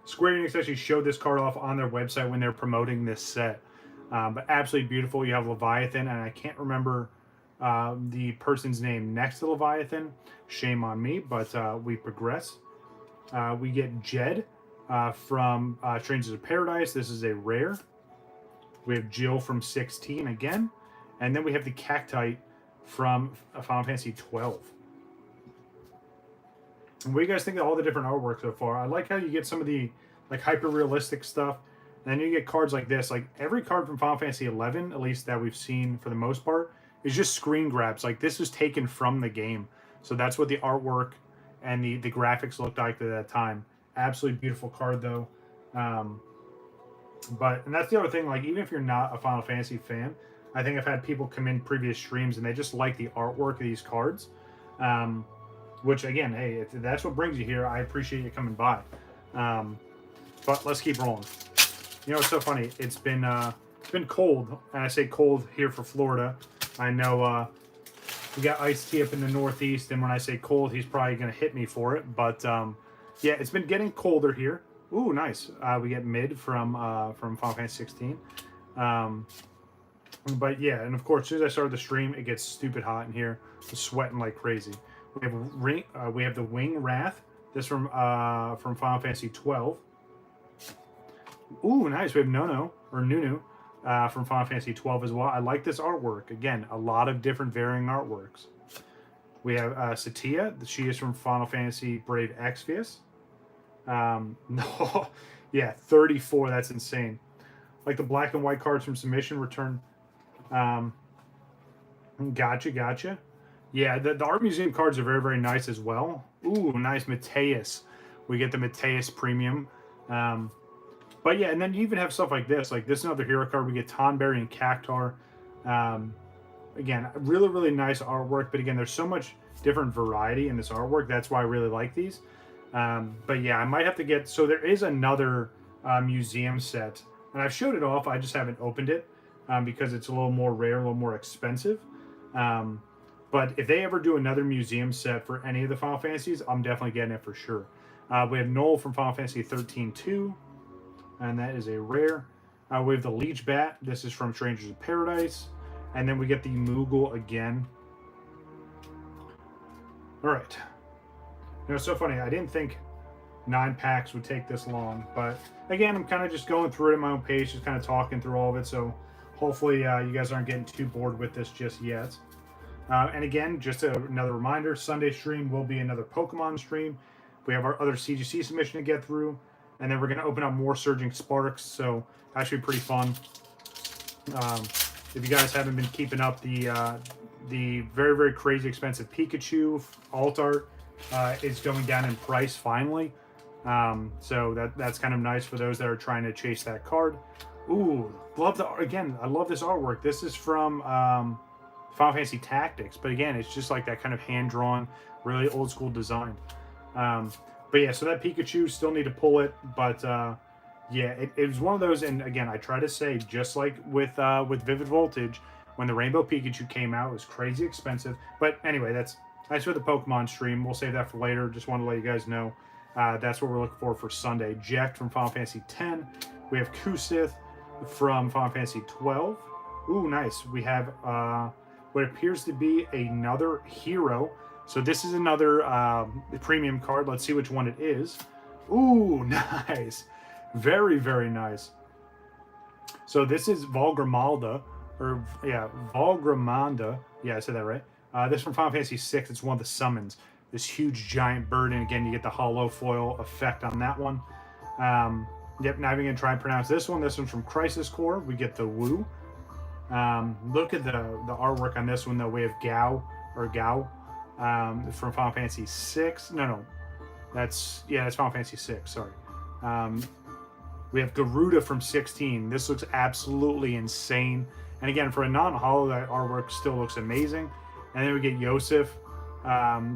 Square Enix actually showed this card off on their website when they're promoting this set. But absolutely beautiful. You have Leviathan, and I can't remember the person's name next to Leviathan. Shame on me, but we progress. We get Jed from Strangers of Paradise. This is a rare. We have Jill from 16 again. And then we have the Cactite from Final Fantasy 12. And what do you guys think of all the different artwork so far? I like how you get some of the like hyper realistic stuff, and then you get cards like this. Like every card from Final Fantasy 11, at least that we've seen for the most part, is just screen grabs. Like this was taken from the game, so that's what the artwork and the graphics looked like at that time. Absolutely beautiful card though. And that's the other thing. Like even if you're not a Final Fantasy fan, I think I've had people come in previous streams and they just like the artwork of these cards. Which again, hey, if that's what brings you here, I appreciate you coming by. But let's keep rolling. You know, it's so funny. It's been cold, and I say cold here for Florida. I know we got Ice T up in the Northeast, and when I say cold, he's probably gonna hit me for it. But yeah, it's been getting colder here. Ooh, nice. We get mid from Final Fantasy 16. But yeah, and of course, as soon as I started the stream, it gets stupid hot in here. I'm sweating like crazy. We have the Wing Wrath. This from Final Fantasy 12. Ooh, nice. We have Nunu from Final Fantasy 12 as well. I like this artwork. Again, a lot of different varying artworks. We have Satya. She is from Final Fantasy Brave Exvius. No, yeah, 34. That's insane. Like the black and white cards from Submission Return. Gotcha. Yeah, the Art Museum cards are very, very nice as well. Ooh, nice Mateus. We get the Mateus Premium. But yeah, and then you even have stuff like this. Like this is another hero card. We get Tonberry and Cactar. Again, really, really nice artwork. But again, there's so much different variety in this artwork. That's why I really like these. But yeah, I might have to get... So there is another museum set. And I've showed it off. I just haven't opened it because it's a little more rare, a little more expensive. But if they ever do another museum set for any of the Final Fantasies, I'm definitely getting it for sure. We have Noel from Final Fantasy 13-2, and that is a rare. We have the Leech Bat. This is from Strangers of Paradise. And then we get the Moogle again. All right. You know, it's so funny. I didn't think 9 packs would take this long. But again, I'm kind of just going through it at my own pace, just kind of talking through all of it. So hopefully you guys aren't getting too bored with this just yet. And again, just another reminder, Sunday stream will be another Pokemon stream. We have our other CGC submission to get through, and then we're going to open up more Surging Sparks, so that should be pretty fun. If you guys haven't been keeping up, the very, very crazy expensive Pikachu alt art is going down in price finally. So that's kind of nice for those that are trying to chase that card. Ooh, I love this artwork. This is from... Final Fantasy Tactics, but again, it's just like that kind of hand-drawn, really old-school design. But yeah, so that Pikachu, still need to pull it, but yeah, it was one of those, and again, I try to say, just like with Vivid Voltage, when the Rainbow Pikachu came out, it was crazy expensive. But anyway, that's for the Pokemon stream. We'll save that for later. Just want to let you guys know that's what we're looking for Sunday. Jack from Final Fantasy X. We have Kusith from Final Fantasy 12. Ooh, nice. We have... what appears to be another hero. So this is another premium card. Let's see which one it is. Ooh, nice. Very, very nice. So this is Valgramanda. Valgramanda. Yeah, I said that right. This is from Final Fantasy VI. It's one of the summons. This huge giant bird. And again, you get the hollow foil effect on that one. Yep, now I'm going to try and pronounce this one. This one's from Crisis Core. We get the Woo. Look at the artwork on this one though. We have Gao from Final Fantasy 6. No, that's Final Fantasy 6. Sorry. We have Garuda from 16. This looks absolutely insane. And again, for a non-holo, that artwork still looks amazing. And then we get Yosef.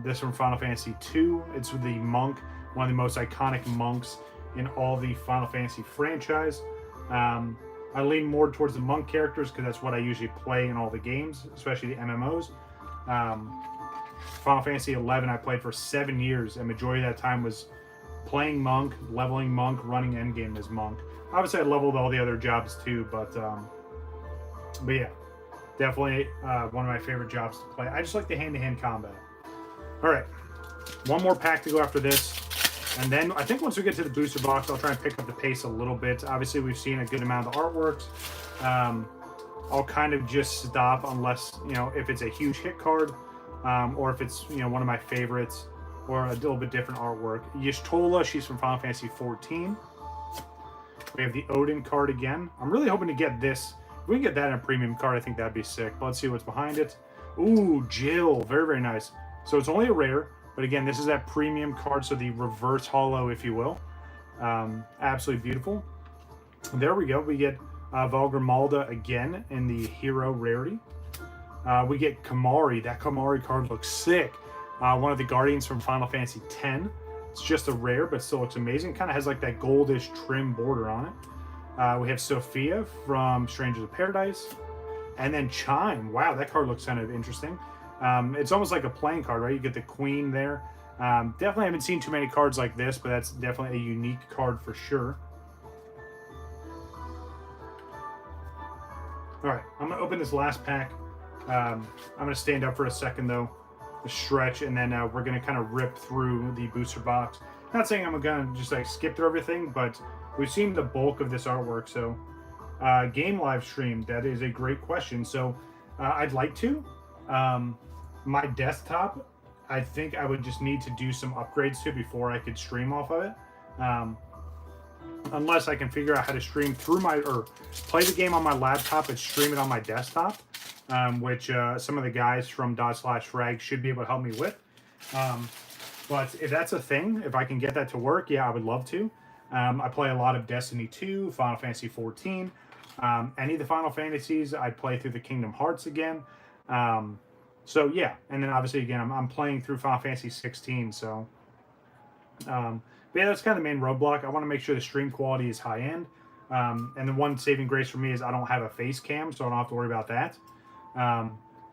This from Final Fantasy 2. It's the monk, one of the most iconic monks in all the Final Fantasy franchise. I lean more towards the monk characters because that's what I usually play in all the games, especially the MMOs. Final Fantasy 11 I played for 7 years, and majority of that time was playing monk, leveling monk, running endgame as monk. Obviously I leveled all the other jobs too, but yeah, definitely one of my favorite jobs to play. I just like the hand-to-hand combat. All right, one more pack to go after this. And then I think once we get to the booster box, I'll try and pick up the pace a little bit. Obviously, we've seen a good amount of the artworks. I'll kind of just stop unless, if it's a huge hit card or if it's, one of my favorites or a little bit different artwork. Y'shtola, she's from Final Fantasy 14. We have the Odin card again. I'm really hoping to get this. If we can get that in a premium card, I think that'd be sick. But let's see what's behind it. Ooh, Jill. Very, very nice. So it's only a rare. But again, this is that premium card, so the reverse holo, if you will. Absolutely beautiful. There we go. We get Valgrimalda again in the hero rarity. We get Kamari. That Kamari card looks sick. One of the Guardians from Final Fantasy X. It's just a rare, but still looks amazing. Kind of has like that goldish trim border on it. We have Sophia from Strangers of Paradise. And then Chime. Wow, that card looks kind of interesting. It's almost like a playing card, right? You get the queen there. Definitely haven't seen too many cards like this, but that's definitely a unique card for sure. All right, I'm going to open this last pack. I'm going to stand up for a second, though, stretch, and then we're going to kind of rip through the booster box. Not saying I'm going to just like skip through everything, but we've seen the bulk of this artwork. So game live stream, that is a great question. So I'd like to. My desktop, I think I would just need to do some upgrades to before I could stream off of it. Unless I can figure out how to stream through play the game on my laptop and stream it on my desktop, which some of the guys from /frag should be able to help me with. But if that's a thing, if I can get that to work, yeah, I would love to. I play a lot of Destiny 2, Final Fantasy 14, any of the Final Fantasies. I'd play through the Kingdom Hearts again. So yeah, and then obviously again, I'm playing through Final Fantasy 16, so but yeah, that's kind of the main roadblock. I want to make sure the stream quality is high end, and the one saving grace for me is I don't have a face cam, so I don't have to worry about that.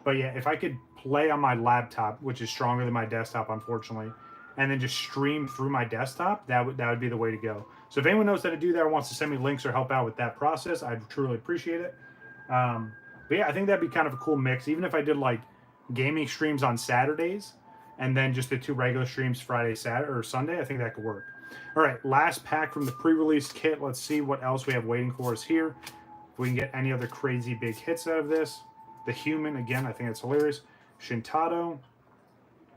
But yeah, if I could play on my laptop, which is stronger than my desktop, unfortunately, and then just stream through my desktop, that would be the way to go. So if anyone knows how to do that or wants to send me links or help out with that process, I'd truly appreciate it. But yeah, I think that'd be kind of a cool mix, even if I did like gaming streams on Saturdays and then just the 2 regular streams Friday, Saturday, or Sunday. I think that could work. All right, last pack from the pre-release kit. Let's see what else we have waiting for us here. If we can get any other crazy big hits out of this. The Human, again, I think it's hilarious. Shintado.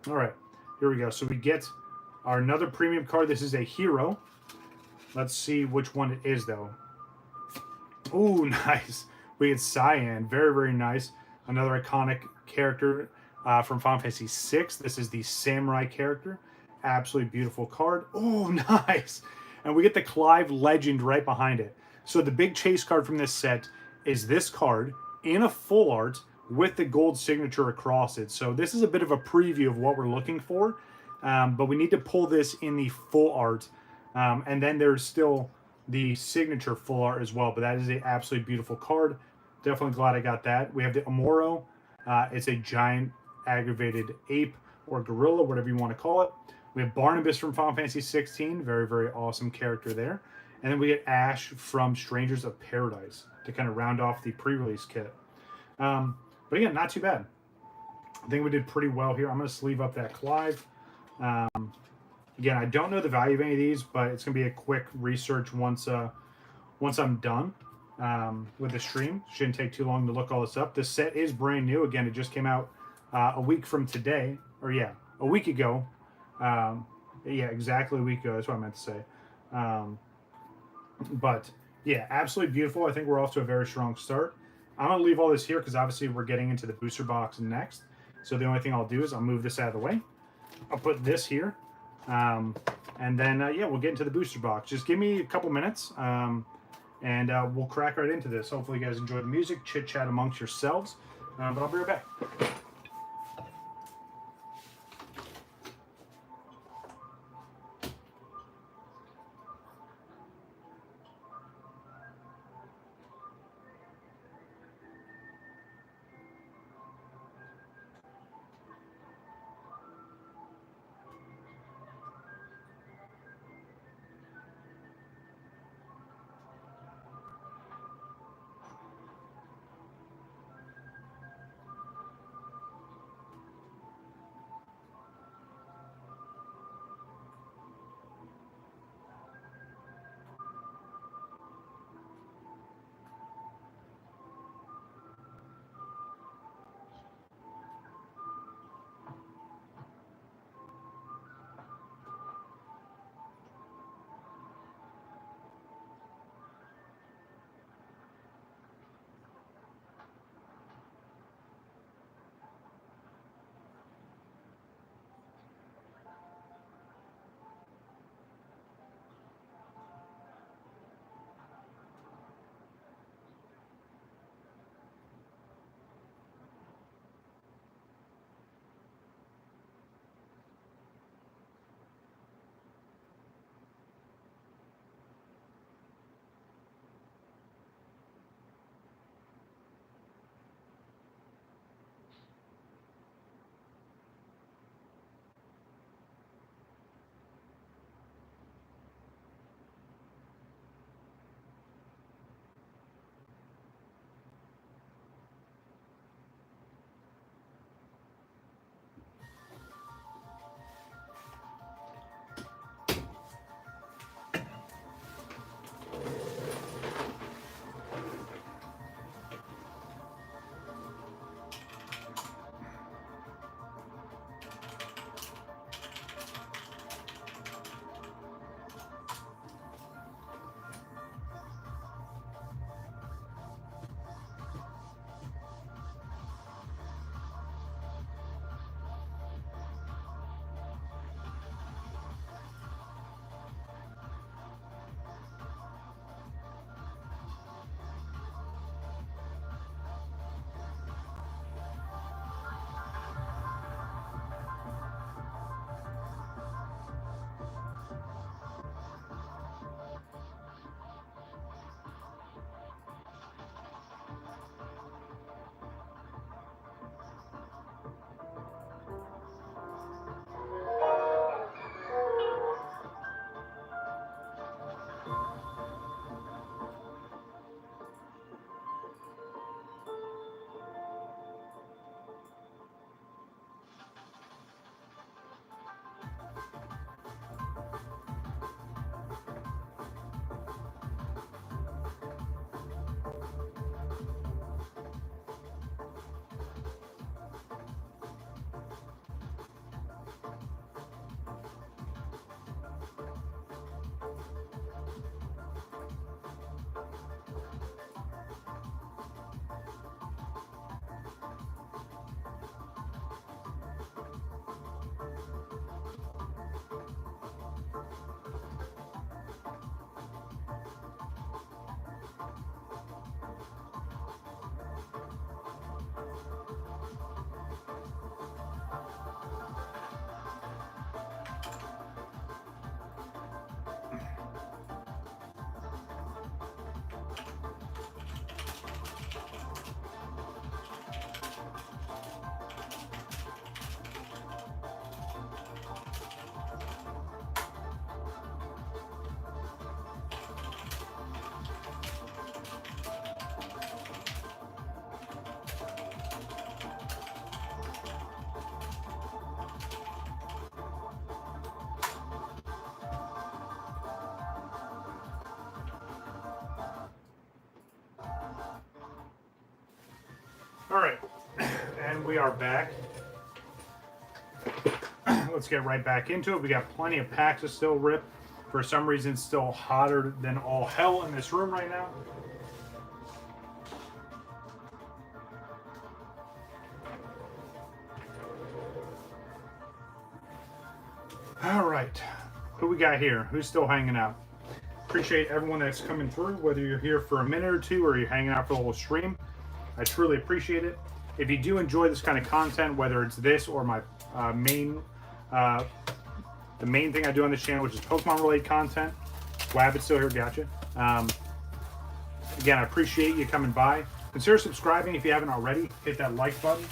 All right, here we go. So we get our another premium card. This is a hero. Let's see which one it is, though. Ooh, nice. We get Cyan. Very, very nice. Another iconic character from Final Fantasy VI. This is the samurai character. Absolutely beautiful card. Oh, nice. And we get the Clive Legend right behind it. So the big chase card from this set is this card in a full art with the gold signature across it. So this is a bit of a preview of what we're looking for. But we need to pull this in the full art. And then there's still the signature full art as well. But that is an absolutely beautiful card. Definitely glad I got that. We have the Amuro. It's a giant aggravated ape or gorilla, whatever you want to call it. We have Barnabas from Final Fantasy 16. Very, very awesome character there. And then we get Ash from Strangers of Paradise to kind of round off the pre-release kit. But again, not too bad. I think we did pretty well here. I'm going to sleeve up that Clive. Again, I don't know the value of any of these, but it's going to be a quick research once I'm done with the stream. Shouldn't take too long to look all this up. This set is brand new. Again, it just came out a week from today. Or yeah, a week ago. Yeah, exactly a week ago. That's what I meant to say. But yeah, absolutely beautiful. I think we're off to a very strong start. I'm going to leave all this here because obviously we're getting into the booster box next. So the only thing I'll do is I'll move this out of the way. I'll put this here. And then, yeah, we'll get into the booster box. Just give me a couple minutes, and we'll crack right into this. Hopefully you guys enjoy the music, chit-chat amongst yourselves. But I'll be right back. All right, and we are back. Let's get right back into it. We got plenty of packs to still rip. For some reason, it's still hotter than all hell in this room right now. All right. Who we got here? Who's still hanging out? Appreciate everyone that's coming through, whether you're here for a minute or two or you're hanging out for the whole stream. I truly appreciate it. If you do enjoy this kind of content, whether it's this or my the main thing I do on this channel, which is Pokemon related content. Wabbit's still here, gotcha. Again, I appreciate you coming by. Consider subscribing if you haven't already. Hit that like button.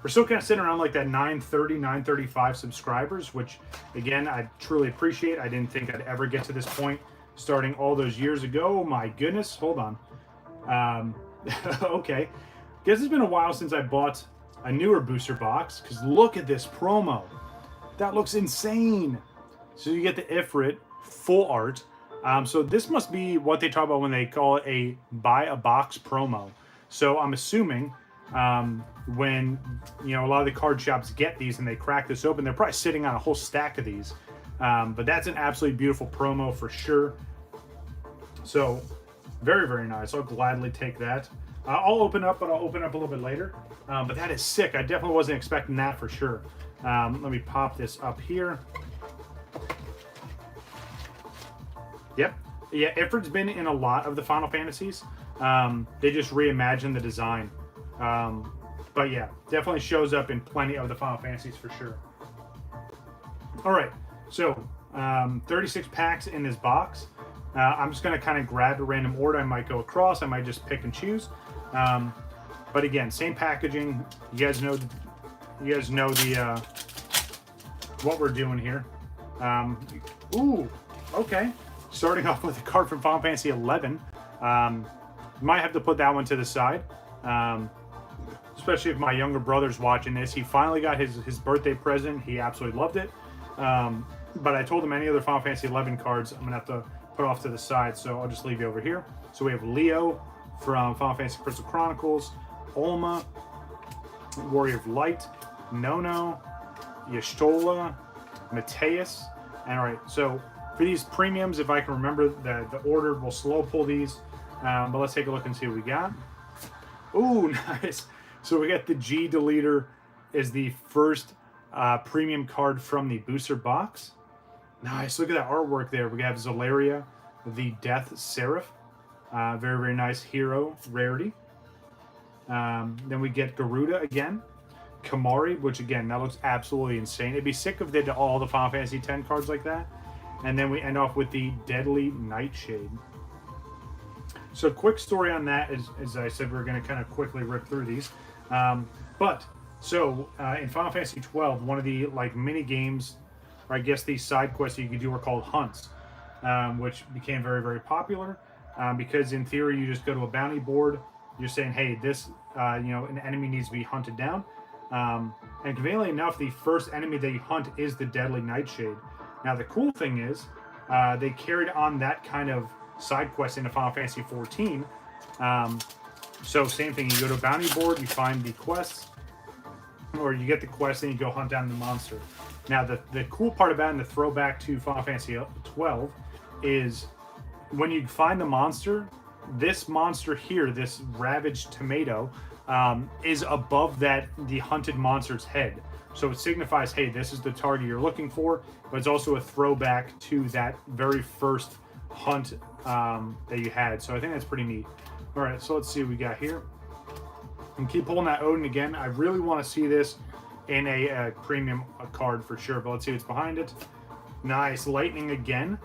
We're still kind of sitting around like that 930, 935 subscribers, which again, I truly appreciate. I didn't think I'd ever get to this point starting all those years ago. My goodness, hold on. Okay. Guess it's been a while since I bought a newer booster box, because look at this promo. That looks insane. So you get the Ifrit full art. So this must be what they talk about when they call it a buy a box promo. So I'm assuming when a lot of the card shops get these and they crack this open, they're probably sitting on a whole stack of these. But that's an absolutely beautiful promo for sure. So very, very nice. I'll gladly take that. I'll open up, but I'll open up a little bit later. But that is sick. I definitely wasn't expecting that for sure. Let me pop this up here. Yep. Yeah, Ifrit's been in a lot of the Final Fantasies. They just reimagined the design. But yeah, definitely shows up in plenty of the Final Fantasies for sure. All right, so 36 packs in this box. I'm just going to kind of grab a random order. I might go across. I might just pick and choose. But again, same packaging. You guys know the what we're doing here. Ooh, okay. Starting off with a card from Final Fantasy 11. Might have to put that one to the side. Especially if my younger brother's watching this. He finally got his birthday present. He absolutely loved it. But I told him any other Final Fantasy 11 cards I'm going to have to put off to the side. So I'll just leave you over here. So we have Leo from Final Fantasy Crystal Chronicles. Olma. Warrior of Light. Nono. Y'shtola. Mateus. And all right, so for these premiums, if I can remember the order, we'll slow pull these. But let's take a look and see what we got. Ooh, nice. So we got the G Deleter is the first premium card from the booster box. Nice. Look at that artwork there. We have Zolaria, the Death Seraph. Very, very nice hero rarity. Then we get Garuda again. Kamari, which again, that looks absolutely insane. It'd be sick if they did all the Final Fantasy X cards like that. And then we end off with the Deadly Nightshade. So quick story on that is, as I said, we're going to kind of quickly rip through these. In Final Fantasy 12, one of the mini games, or I guess these side quests that you could do are called hunts, which became very, very popular because in theory you just go to a bounty board. You're saying, hey, this an enemy needs to be hunted down. And conveniently enough, the first enemy that you hunt is the Deadly Nightshade. Now the cool thing is they carried on that kind of side quest into Final Fantasy 14. So same thing, you go to a bounty board, you find the quests, or you get the quest and you go hunt down the monster. Now the cool part about it, and the throwback to Final Fantasy 12, is when you find the monster, this monster here, this ravaged tomato, is above the hunted monster's head. So it signifies, hey, this is the target you're looking for, but it's also a throwback to that very first hunt that you had. So I think that's pretty neat. All right, so let's see what we got here. And keep pulling that Odin again. I really want to see this in a premium card for sure, but let's see what's behind it. Nice, Lightning again.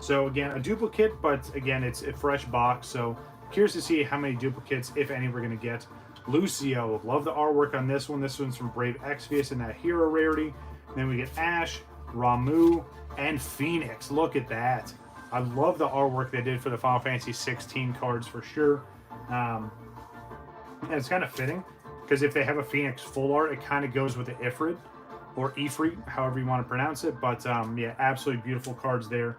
So again, a duplicate, but again, it's a fresh box. So curious to see how many duplicates, if any, we're going to get. Lucio, love the artwork on this one. This one's from Brave Exvius in that hero rarity. Then we get Ash, Ramuh, and Phoenix. Look at that. I love the artwork they did for the Final Fantasy 16 cards for sure. And it's kind of fitting because if they have a Phoenix full art, it kind of goes with the Ifrit or Ifrit, however you want to pronounce it. But yeah, absolutely beautiful cards there.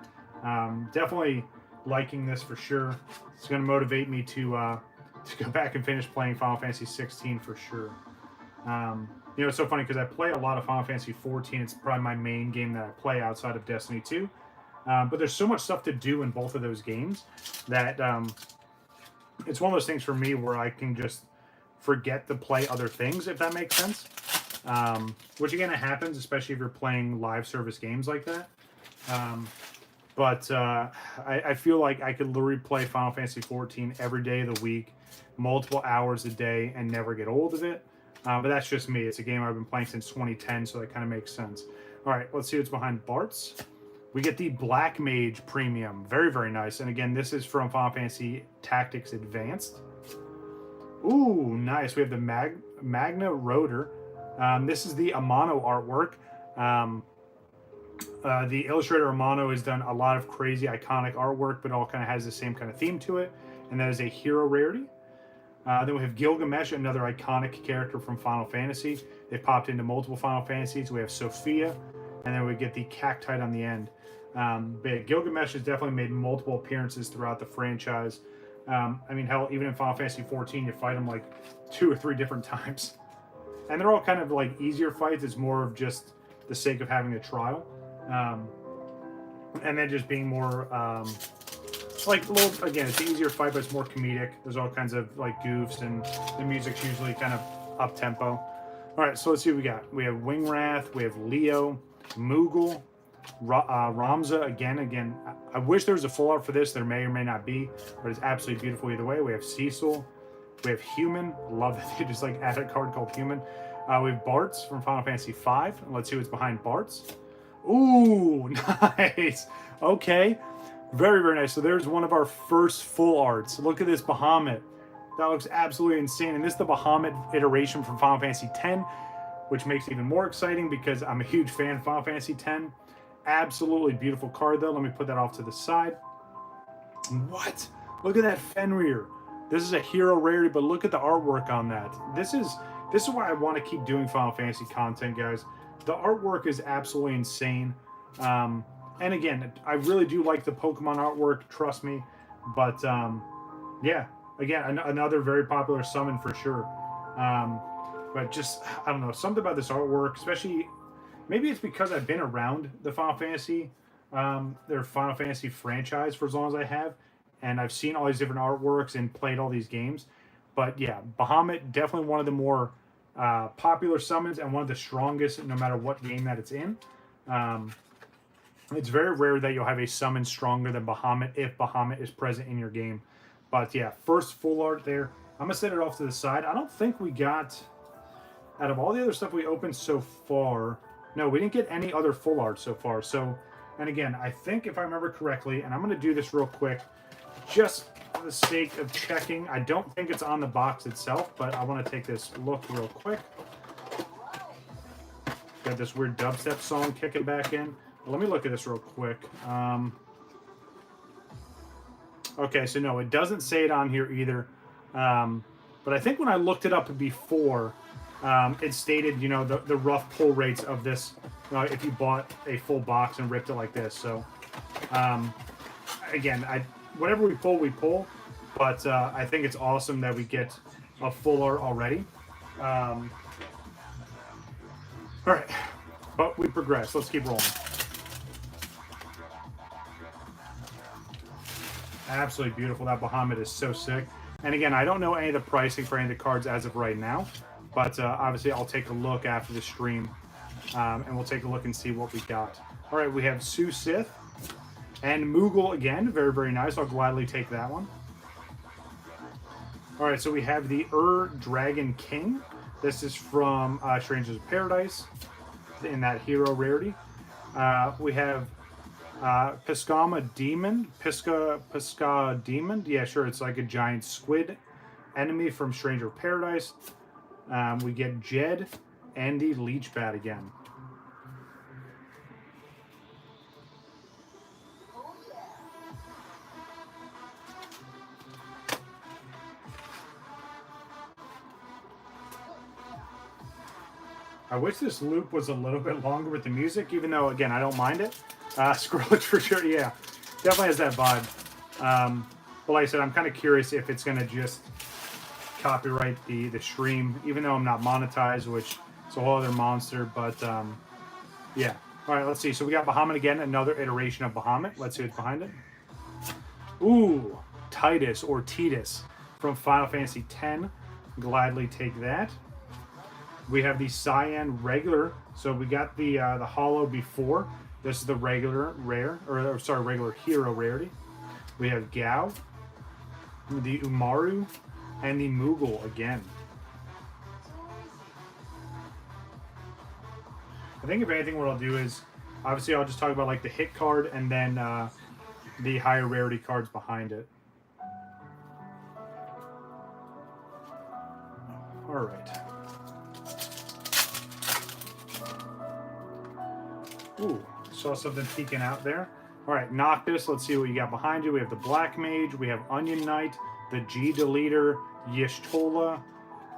Definitely liking this for sure. It's going to motivate me to go back and finish playing Final Fantasy 16 for sure. It's so funny because I play a lot of Final Fantasy 14. It's probably my main game that I play outside of Destiny 2. But there's so much stuff to do in both of those games that it's one of those things for me where I can just forget to play other things, if that makes sense. which again, it happens, especially if you're playing live service games like that. But I feel like I could literally play Final Fantasy XIV every day of the week, multiple hours a day, and never get old of it. But that's just me. It's a game I've been playing since 2010, so that kind of makes sense. All right, let's see what's behind Bart's. We get the Black Mage Premium. Very, very nice. And again, this is from Final Fantasy Tactics Advanced. Ooh, nice. We have the Magna Rotor. This is the Amano artwork. The illustrator Amano has done a lot of crazy, iconic artwork, but all kind of has the same kind of theme to it. And that is a hero rarity. Then we have Gilgamesh, another iconic character from Final Fantasy. They popped into multiple Final Fantasies. We have Sophia, and then we get the Cactite on the end. But Gilgamesh has definitely made multiple appearances throughout the franchise. I mean, hell, even in Final Fantasy XIV, you fight him like 2 or 3 different times. And they're all kind of like easier fights. It's more of just the sake of having a trial. And then just being more... like a little, again, it's an easier fight, but it's more comedic. There's all kinds of like goofs, and the music's usually kind of up tempo. All right, so let's see what we got. We have Wingwrath, we have Leo, Moogle, Ramza. Again. I wish there was a full art for this. There may or may not be, but it's absolutely beautiful either way. We have Cecil, we have Human. Love that they just like add a card called Human. We have Bart's from Final Fantasy V. And let's see what's behind Bart's. Ooh, nice. Okay. Very, very nice. So there's one of our first full arts. Look at this Bahamut. That looks absolutely insane. And this is the Bahamut iteration from Final Fantasy X, which makes it even more exciting because I'm a huge fan of Final Fantasy X. Absolutely beautiful card, though. Let me put that off to the side. What? Look at that Fenrir. This is a hero rarity, but look at the artwork on that. This is why I want to keep doing Final Fantasy content, guys. The artwork is absolutely insane. And again, I really do like the Pokemon artwork, trust me. But, yeah, again, another very popular summon for sure. But just, I don't know, something about this artwork, especially, maybe it's because I've been around the Final Fantasy, their Final Fantasy franchise for as long as I have. And I've seen all these different artworks and played all these games. But yeah, Bahamut, definitely one of the more popular summons and one of the strongest no matter what game that it's in. It's very rare that you'll have a summon stronger than Bahamut if Bahamut is present in your game. But yeah, first full art there. I'm going to set it off to the side. I don't think we got, out of all the other stuff we opened so far, no, we didn't get any other full art so far. So, and again, I think if I remember correctly, and I'm going to do this real quick, just for the sake of checking. I don't think it's on the box itself, but I want to take this look real quick. Got this weird dubstep song kicking back in. Let me look at this real quick. Okay, so no, it doesn't say it on here either. But I think when I looked it up before, it stated, you know, the rough pull rates of this if you bought a full box and ripped it like this. So, again, whatever we pull. But I think it's awesome that we get a full art already. All right, but we progress. Let's keep rolling. Absolutely beautiful. That Bahamut is so sick. And again, I don't know any of the pricing for any of the cards as of right now, but obviously I'll take a look after the stream, and we'll take a look and see what we got. All right, we have Sue Sith and Moogle again. Very, very nice. I'll gladly take that one. All right, so we have the Dragon King. This is from Strangers of Paradise in that hero rarity. We have Piscama Demon. Pisca Demon. Yeah, sure. It's like a giant squid enemy from Stranger of Paradise. We get Jed and the Leech Bat again. I wish this loop was a little bit longer with the music, even though, again, I don't mind it. Skrillex for sure, yeah. Definitely has that vibe. But like I said, I'm kind of curious if it's going to just copyright the stream, even though I'm not monetized, which is a whole other monster. But, yeah. All right, let's see. So we got Bahamut again, another iteration of Bahamut. Let's see what's behind it. Ooh, Titus or Titus from Final Fantasy X. Gladly take that. We have the Cyan regular. So we got the holo before. This is the regular rare, or sorry, regular hero rarity. We have Gao, the Umaru, and the Moogle again. I think if anything, what I'll do is, obviously I'll just talk about like the hit card and then the higher rarity cards behind it. All right. Ooh, saw something peeking out there. All right, Noctis, let's see what you got behind you. We have the Black Mage, we have Onion Knight, the G Deleter, Y'shtola,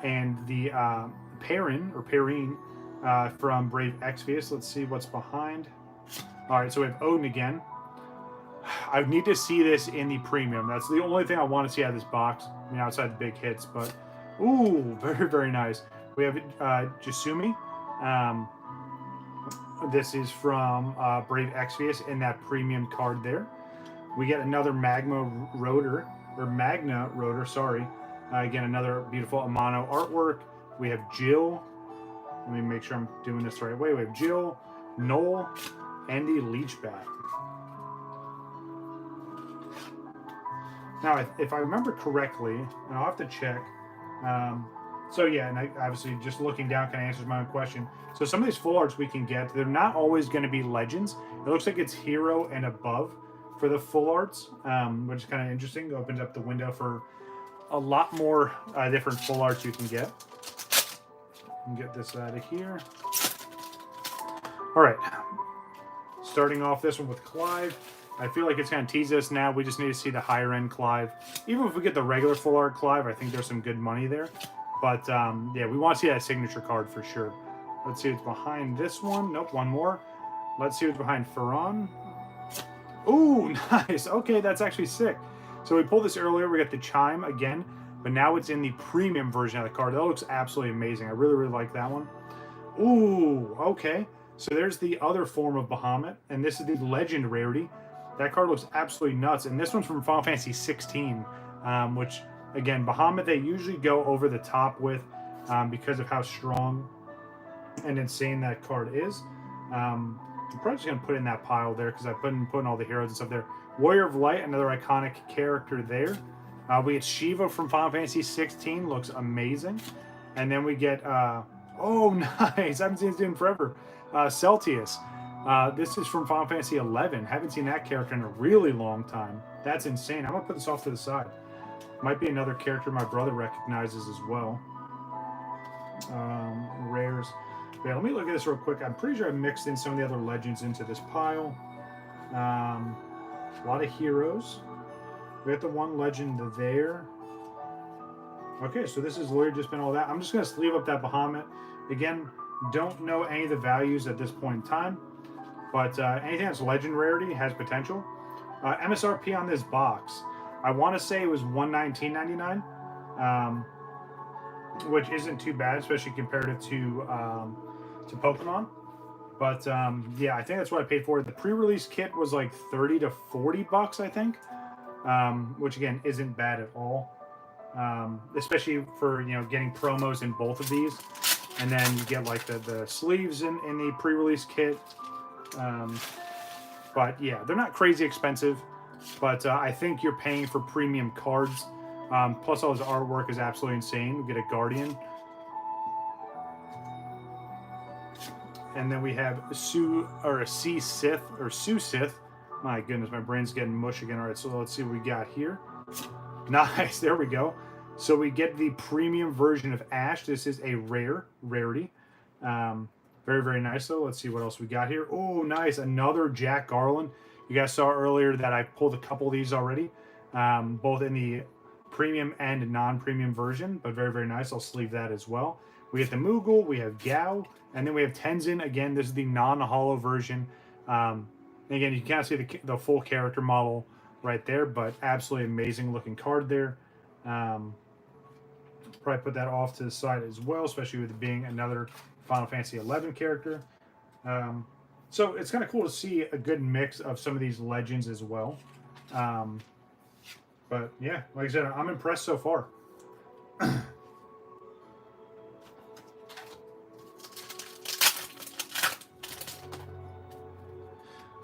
and the Perrine from Brave Exvius. Let's see what's behind. All right, so we have Odin again. I need to see this in the premium. That's the only thing I want to see out of this box. I mean, outside the big hits, but ooh, very, very nice. We have Jasumi. This is from Brave Exvius in that premium card there. We get another Magna Rotor, sorry. Again, another beautiful Amano artwork. We have Jill. Let me make sure I'm doing this the right way. We have Jill, Noel, and the Leechbat. Now, if I remember correctly, and I'll have to check. So yeah, and obviously just looking down kind of answers my own question. So some of these full arts we can get, they're not always going to be legends. It looks like it's hero and above for the full arts, which is kind of interesting. It opens up the window for a lot more different full arts you can get. Get this out of here. All right, starting off this one with Clive. I feel like it's going to tease us now. We just need to see the higher end Clive. Even if we get the regular full art Clive, I think there's some good money there. But yeah, we want to see that signature card for sure. Let's see what's behind this one. Nope, one more. Let's see what's behind Ferran. Ooh, nice. Okay, that's actually sick. So we pulled this earlier. We got the Chime again, but now it's in the premium version of the card. That looks absolutely amazing. I really, really like that one. Ooh, okay. So there's the other form of Bahamut, and this is the Legend rarity. That card looks absolutely nuts, and this one's from Final Fantasy 16, which, again, Bahamut they usually go over the top with because of how strong and insane that card is. I'm probably just going to put it in that pile there because I've been putting all the heroes and stuff there. Warrior of Light, another iconic character there. We get Shiva from Final Fantasy 16, looks amazing. And then we get, oh, nice, I haven't seen this in forever. Celtius. This is from Final Fantasy 11. Haven't seen that character in a really long time. That's insane. I'm going to put this off to the side. Might be another character my brother recognizes as well. Rares. Yeah, let me look at this real quick. I'm pretty sure I mixed in some of the other legends into this pile. A lot of heroes. We got the one legend there. Okay, so this is literally just been all that. I'm just going to sleeve up that Bahamut. Again, don't know any of the values at this point in time. But anything that's legend rarity has potential. MSRP on this box, I want to say it was $119.99, which isn't too bad, especially compared to Pokemon. But yeah, I think that's what I paid for it. The pre-release kit was like 30 to 40 bucks, I think, which again isn't bad at all, especially for getting promos in both of these, and then you get like the sleeves in the pre-release kit. But yeah, they're not crazy expensive, but I think you're paying for premium cards. Plus all his artwork is absolutely insane. We get a Guardian. And then we have Sue Sith. My goodness, my brain's getting mush again. All right, so let's see what we got here. Nice, there we go. So we get the premium version of Ash. This is a rarity. Very, very nice, though. Let's see what else we got here. Oh, nice. Another Jack Garland. You guys saw earlier that I pulled a couple of these already, both in the premium and non-premium version, but very, very nice. I'll sleeve that as well. We get the Moogle, we have Gao, and then we have Tenzin. Again, this is the non-holo version. Again, you can't see the full character model right there, but absolutely amazing looking card there. Probably put that off to the side as well, especially with it being another Final Fantasy 11 character. So it's kind of cool to see a good mix of some of these legends as well. But yeah, like I said, I'm impressed so far.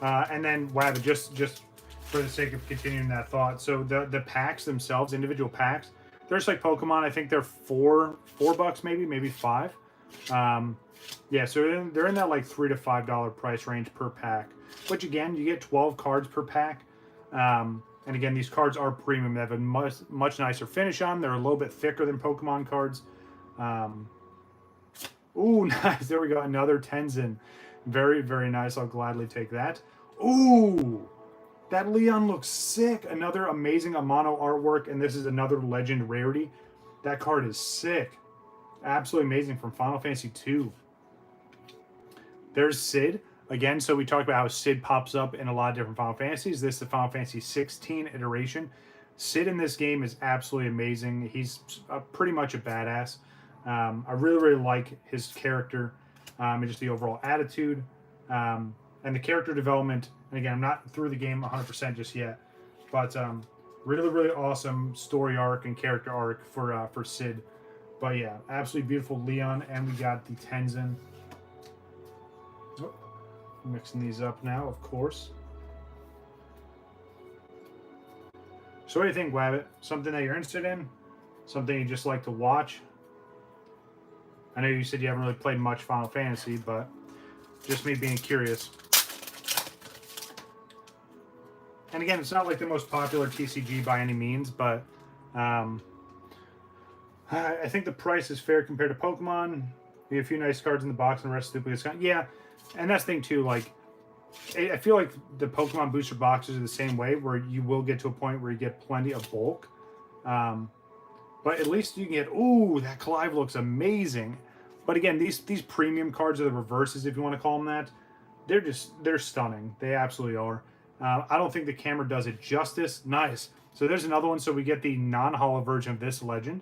And then, wow, just for the sake of continuing that thought, so the packs themselves, individual packs, they're just like Pokemon. I think they're $4 maybe $5. Yeah, so they're in that like $3 to $5 price range per pack. Which again, you get 12 cards per pack. And again, these cards are premium. They have a much nicer finish on them. They're a little bit thicker than Pokemon cards. Ooh, nice. There we go. Another Tenzin. Very, very nice. I'll gladly take that. Ooh, that Leon looks sick. Another amazing Amano artwork, and this is another legend rarity. That card is sick. Absolutely amazing from Final Fantasy II. There's Sid. Again, so we talked about how Sid pops up in a lot of different Final Fantasies. This is the Final Fantasy 16 iteration. Sid in this game is absolutely amazing. He's pretty much a badass. I really, really like his character and just the overall attitude. And the character development, and again, I'm not through the game 100% just yet, but really, really awesome story arc and character arc for Sid. But yeah, absolutely beautiful Leon, and we got the Tenzin. Oh, mixing these up now, of course. So what do you think, Wabbit? Something that you're interested in? Something you just like to watch? I know you said you haven't really played much Final Fantasy, but just me being curious. And again, it's not like the most popular TCG by any means, but I think the price is fair compared to Pokemon. We have a few nice cards in the box and the rest of the duplicates. Yeah, and that's the thing too, like, I feel like the Pokemon booster boxes are the same way, where you will get to a point where you get plenty of bulk. But at least you can get, ooh, that Clive looks amazing. But again, these premium cards are the reverses, if you want to call them that. They're stunning. They absolutely are. I don't think the camera does it justice. Nice. So there's another one. So we get the non-holo version of this legend.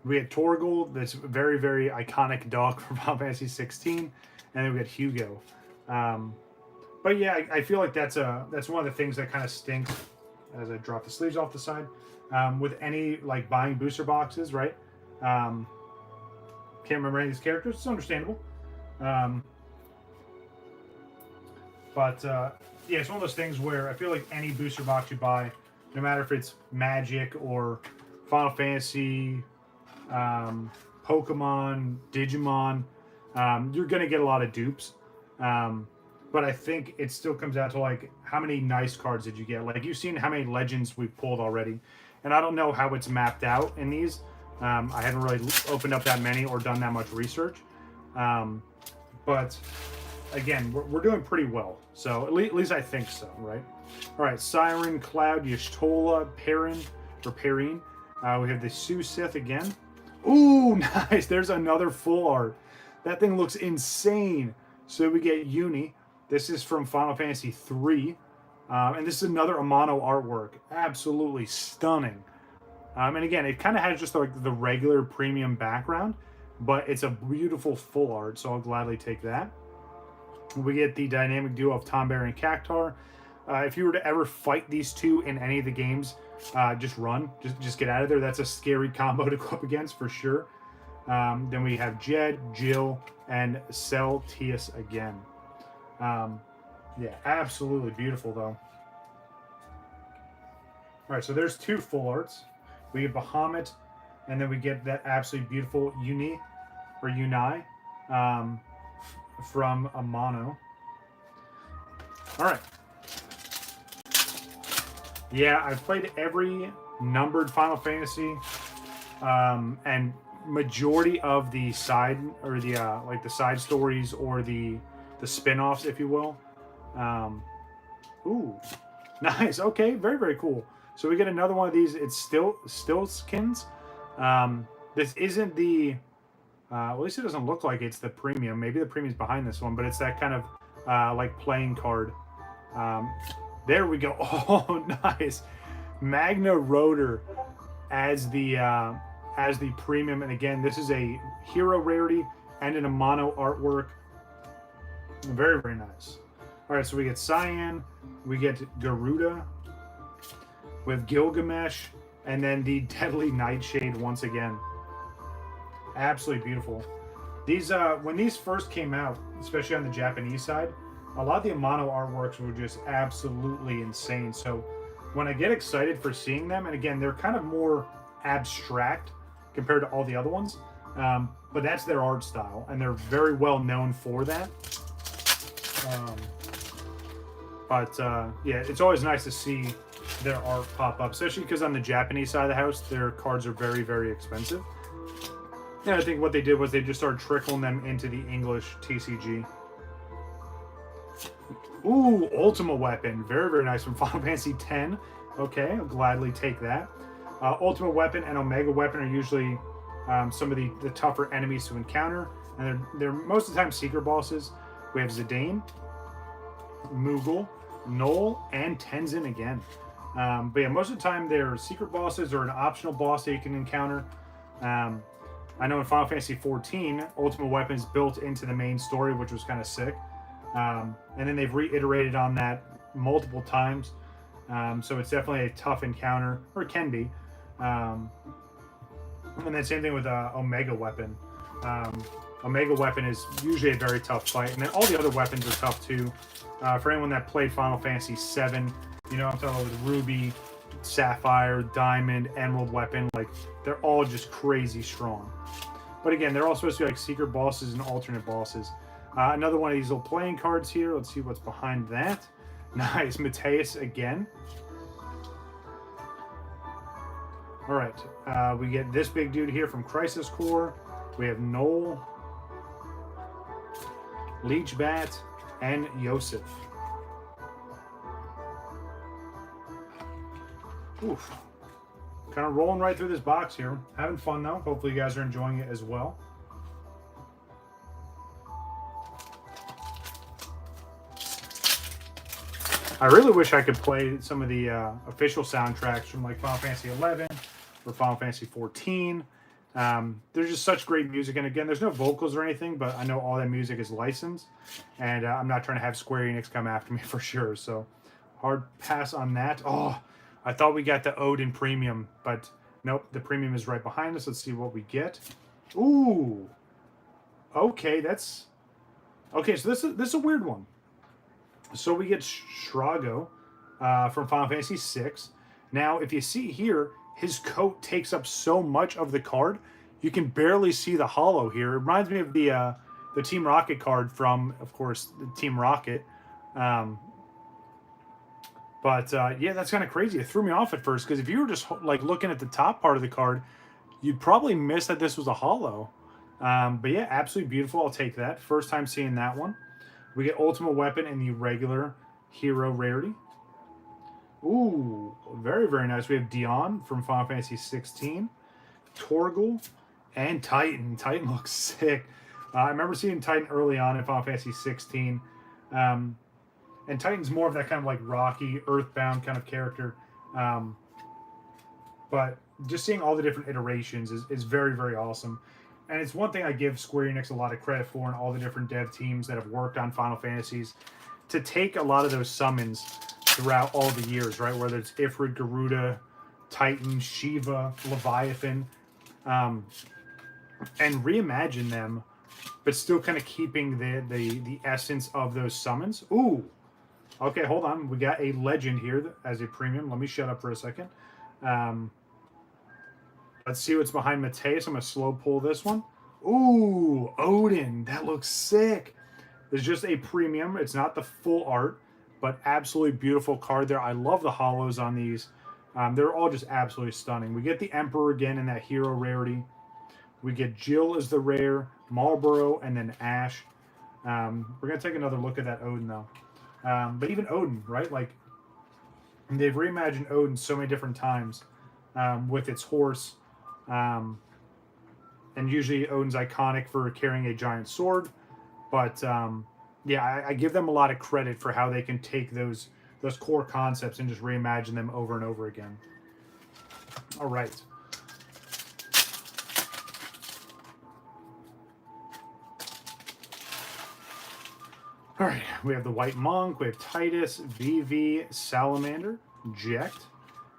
We had Torgal, this very, very iconic dog from Final Fantasy 16. And then we got Hugo. But yeah, I feel like that's one of the things that kind of stinks, as I drop the sleeves off the side, with any like buying booster boxes, right? Can't remember any of these characters. It's understandable. But yeah, it's one of those things where I feel like any booster box you buy, no matter if it's Magic or Final Fantasy, Pokemon, Digimon, you're going to get a lot of dupes. But I think it still comes out to like, how many nice cards did you get? Like, you've seen how many legends we've pulled already. And I don't know how it's mapped out in these. I haven't really opened up that many or done that much research. But again, we're doing pretty well. So at least I think so, right? All right, Siren, Cloud, Y'shtola, Perrin. We have the Sith again. Ooh, nice. There's another full art. That thing looks insane. So we get Uni. This is from Final Fantasy III. And this is another Amano artwork. Absolutely stunning. And again, it kind of has just like the regular premium background, but it's a beautiful full art, so I'll gladly take that. We get the dynamic duo of Tomberry and Cactar. If you were to ever fight these two in any of the games, just run. Just get out of there. That's a scary combo to go up against for sure. Then we have Jed, Jill, and Celtius again. Yeah, absolutely beautiful though. All right, so there's two full arts. We get Bahamut, and then we get that absolutely beautiful Uni from Amano. All right. Yeah, I've played every numbered Final Fantasy, and majority of the side or the like the side stories or the spin-offs, if you will. Ooh, nice. Okay, very, very cool. So we get another one of these. It's still skins. This isn't the well, at least it doesn't look like it's the premium. Maybe the premium's behind this one, but it's that kind of like playing card. There we go. Oh, nice. Magna Rotor as the premium, and again, this is a hero rarity and an Amano artwork. Very, very nice. All right, so we get Cyan, we get Garuda with Gilgamesh, and then the Deadly Nightshade once again. Absolutely beautiful. These when these first came out, especially on the Japanese side, a lot of the Amano artworks were just absolutely insane. So when I get excited for seeing them, and again, they're kind of more abstract compared to all the other ones, but that's their art style, and they're very well known for that. Yeah, it's always nice to see their art pop up, especially because on the Japanese side of the house, their cards are very, very expensive. And I think what they did was they just started trickling them into the English TCG. Ooh, Ultima Weapon. Very, very nice from Final Fantasy X. Okay, I'll gladly take that. Ultima Weapon and Omega Weapon are usually some of the tougher enemies to encounter. And they're most of the time secret bosses. We have Zidane, Moogle, Null, and Tenzin again. But yeah, most of the time they're secret bosses or an optional boss that you can encounter. I know in Final Fantasy XIV, Ultimate Weapon is built into the main story, which was kind of sick. And then they've reiterated on that multiple times. So it's definitely a tough encounter, or it can be. And then same thing with Omega Weapon. Omega Weapon is usually a very tough fight. And then all the other weapons are tough too. For anyone that played Final Fantasy VII, you know I'm talking about with Ruby, Sapphire, Diamond, Emerald Weapon. Like, they're all just crazy strong. But again, they're all supposed to be like secret bosses and alternate bosses. Another one of these little playing cards here. Let's see what's behind that. Nice. Mateus again. All right. We get this big dude here from Crisis Core. We have Noel, Leechbat, and Yosef. Oof. Kind of rolling right through this box here. Having fun though. Hopefully you guys are enjoying it as well. I really wish I could play some of the official soundtracks from like Final Fantasy 11 or Final Fantasy 14. There's just such great music, and again, there's no vocals or anything, but I know all that music is licensed, and I'm not trying to have Square Enix come after me for sure, so hard pass on that. Oh, I thought we got the Odin Premium, but nope, the Premium is right behind us. Let's see what we get. Ooh, okay, that's okay. So this is a weird one. So we get Shrago from Final Fantasy VI. Now, if you see here, his coat takes up so much of the card, you can barely see the hollow here. It reminds me of the Team Rocket card from, of course, the Team Rocket. Yeah, that's kind of crazy. It threw me off at first, because if you were just like looking at the top part of the card, you'd probably miss that this was a hollow. But yeah, absolutely beautiful. I'll take that. First time seeing that one. We get Ultimate Weapon in the regular hero rarity. Ooh, very, very nice. We have Dion from Final Fantasy 16, Torgal, and Titan. Titan looks sick. I remember seeing Titan early on in Final Fantasy 16. And Titan's more of that kind of like rocky, earthbound kind of character. But just seeing all the different iterations is very, very awesome. And it's one thing I give Square Enix a lot of credit for, and all the different dev teams that have worked on Final Fantasies, to take a lot of those summons throughout all the years, right? Whether it's Ifrit, Garuda, Titan, Shiva, Leviathan, and reimagine them, but still kind of keeping the essence of those summons. Ooh, okay, hold on. We got a legend here as a premium. Let me shut up for a second. Let's see what's behind Mateus. I'm going to slow pull this one. Ooh, Odin. That looks sick. It's just a premium. It's not the full art, but absolutely beautiful card there. I love the hollows on these. They're all just absolutely stunning. We get the Emperor again in that hero rarity. We get Jill as the rare, Marlboro, and then Ash. We're going to take another look at that Odin, though. But even Odin, right? Like, they've reimagined Odin so many different times with its horse. And usually Odin's iconic for carrying a giant sword. But, yeah, I give them a lot of credit for how they can take those core concepts and just reimagine them over and over again. All right. All right, we have the White Monk, we have Titus, VV, Salamander, Jekt,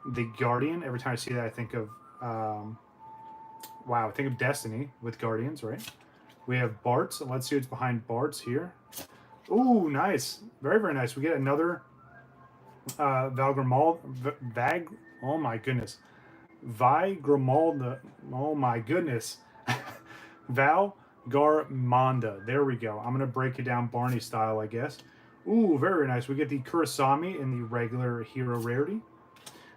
the Guardian. Every time I see that, I think of, I think of Destiny with Guardians, right? We have Bart's. Let's see what's behind Bart's here. Ooh, nice. Very, very nice. We get another Valgrimal. Oh, my goodness. Vigrimalda. Oh, my goodness. Valgarmonda. There we go. I'm going to break it down Barney style, I guess. Ooh, very nice. We get the Kurasami in the regular hero rarity.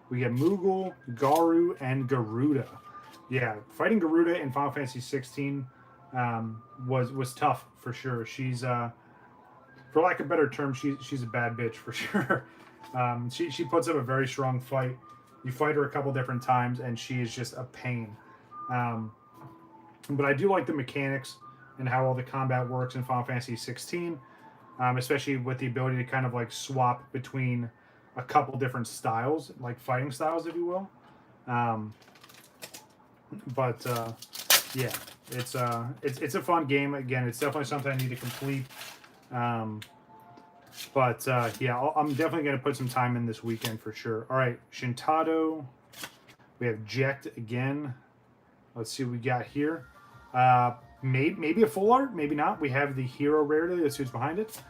We get Moogle, Garu, and Garuda. Yeah, fighting Garuda in Final Fantasy 16 was tough for sure. She's, for lack of a better term, she's a bad bitch for sure. She puts up a very strong fight. You fight her a couple different times, and she is just a pain. But I do like the mechanics and how all the combat works in Final Fantasy 16, especially with the ability to kind of like swap between a couple different styles, like fighting styles, if you will. Yeah, it's a fun game. Again, it's definitely something I need to complete. Yeah, I'm definitely going to put some time in this weekend for sure. All right, Shintado. We have Jekt again. Let's see what we got here. Maybe a full art, maybe not. We have the hero rarity. Let's see what's behind it.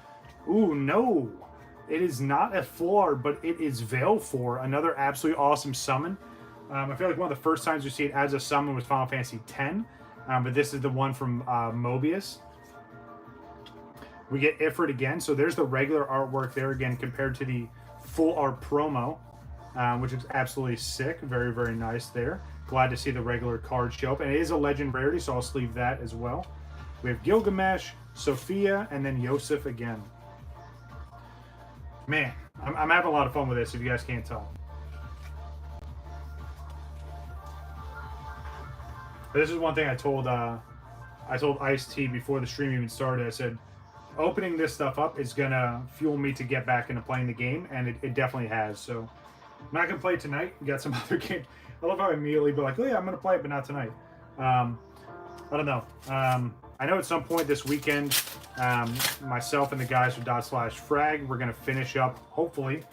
Ooh, no. It is not a full art, but it is Veilfor, another absolutely awesome summon. I feel like one of the first times we see it as a summon was Final Fantasy X, but this is the one from Mobius. We get Ifrit again, so there's the regular artwork there again compared to the full art promo, which is absolutely sick. Very, very nice there. Glad to see the regular card show up, and it is a legend rarity, so I'll sleeve that as well. We have Gilgamesh, Sophia, and then Yosef again. Man, I'm having a lot of fun with this, if you guys can't tell. This is one thing I told Ice-T before the stream even started. I said, opening this stuff up is going to fuel me to get back into playing the game, and it definitely has. So, I'm not going to play it tonight. We got some other game. I love how I immediately be like, oh yeah, I'm going to play it, but not tonight. I don't know. I know at some point this weekend, myself and the guys from /frag, we're going to finish up, hopefully,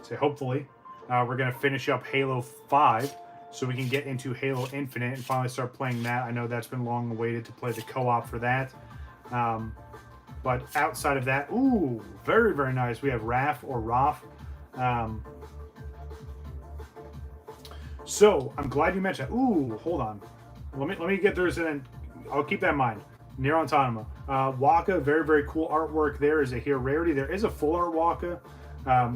we're going to finish up Halo 5 so we can get into Halo Infinite and finally start playing that. I know that's been long awaited to play the co-op for that. But outside of that, ooh, very, very nice. We have Raph or Raph. So I'm glad you mentioned. Ooh, hold on. Let me get those in, and I'll keep that in mind. Nier Automata. Waka, very, very cool artwork there. Is a hero rarity. There is a full art Waka.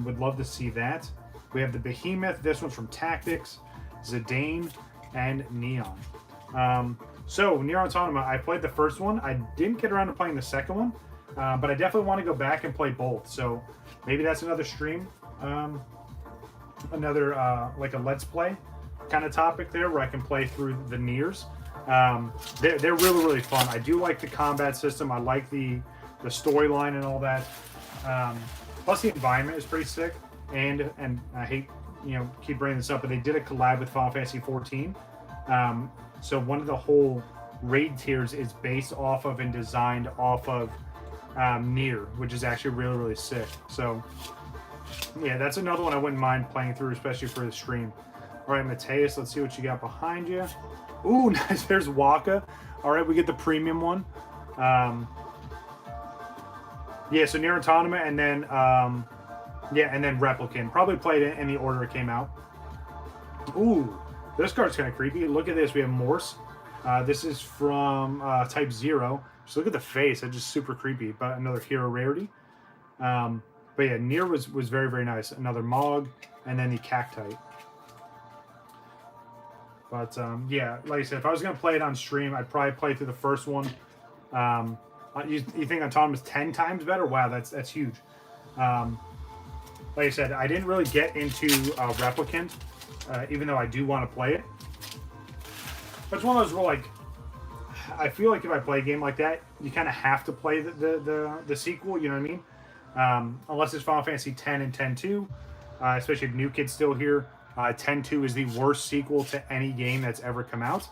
Would love to see that. We have the Behemoth. This one's from Tactics, Zidane, and Neon. So Nier Automata, I played the first one. I didn't get around to playing the second one, but I definitely want to go back and play both. So maybe that's another stream, another like a Let's Play kind of topic there where I can play through the Niers. They're really, really fun. I do like the combat system. I like the storyline and all that. Plus the environment is pretty sick. And I hate, keep bringing this up, but they did a collab with Final Fantasy 14. So one of the whole raid tiers is based off of and designed off of Nier, which is actually really, really sick. So yeah, that's another one I wouldn't mind playing through, especially for the stream. All right, Mateus, let's see what you got behind you. Ooh, nice. There's Waka. All right, we get the premium one. Yeah, so Nier Automata, and then and then Replicant. Probably played it in the order it came out. Ooh, this card's kind of creepy. Look at this. We have Morse. This is from Type 0. Just look at the face. That's just super creepy. But another hero rarity. But yeah, Nier was very, very nice. Another Mog, and then the Cactite. But yeah, like I said, if I was going to play it on stream, I'd probably play through the first one. You think Automata's 10 times better? Wow, that's huge. Like I said, I didn't really get into Replicant, even though I do want to play it. But it's one of those where, like, I feel like if I play a game like that, you kind of have to play the sequel, you know what I mean? Unless it's Final Fantasy X and X-2, especially if New Kid's still here. X-2 is the worst sequel to any game that's ever come out.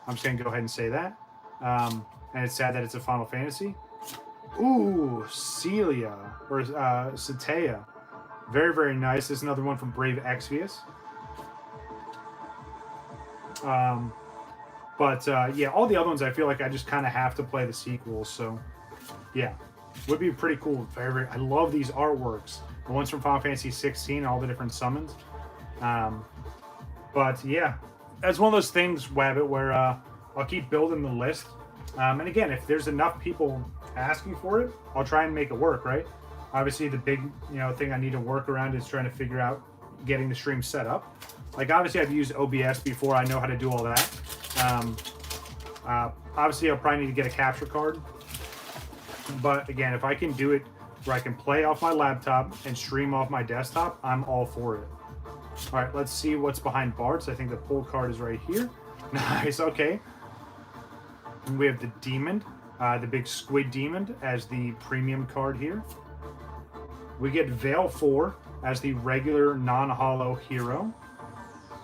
I'm just going to go ahead and say that. And it's sad that it's a Final Fantasy. Ooh, Celia, or Satea. Very, very nice. This is another one from Brave Exvius. But yeah, all the other ones I feel like I just kind of have to play the sequels. So yeah, would be pretty cool. I love these artworks. The ones from Final Fantasy 16, all the different summons. But yeah, that's one of those things, Wabbit, where I'll keep building the list. And again, if there's enough people asking for it, I'll try and make it work, right? Obviously, the big thing I need to work around is trying to figure out getting the stream set up. Like, obviously, I've used OBS before. I know how to do all that. Obviously, I'll probably need to get a capture card. But again, if I can do it where I can play off my laptop and stream off my desktop, I'm all for it. All right, let's see what's behind Bart's. I think the pull card is right here. Nice, okay. And we have the Demon, the big Squid Demon as the premium card here. We get Veil 4 as the regular non-holo hero.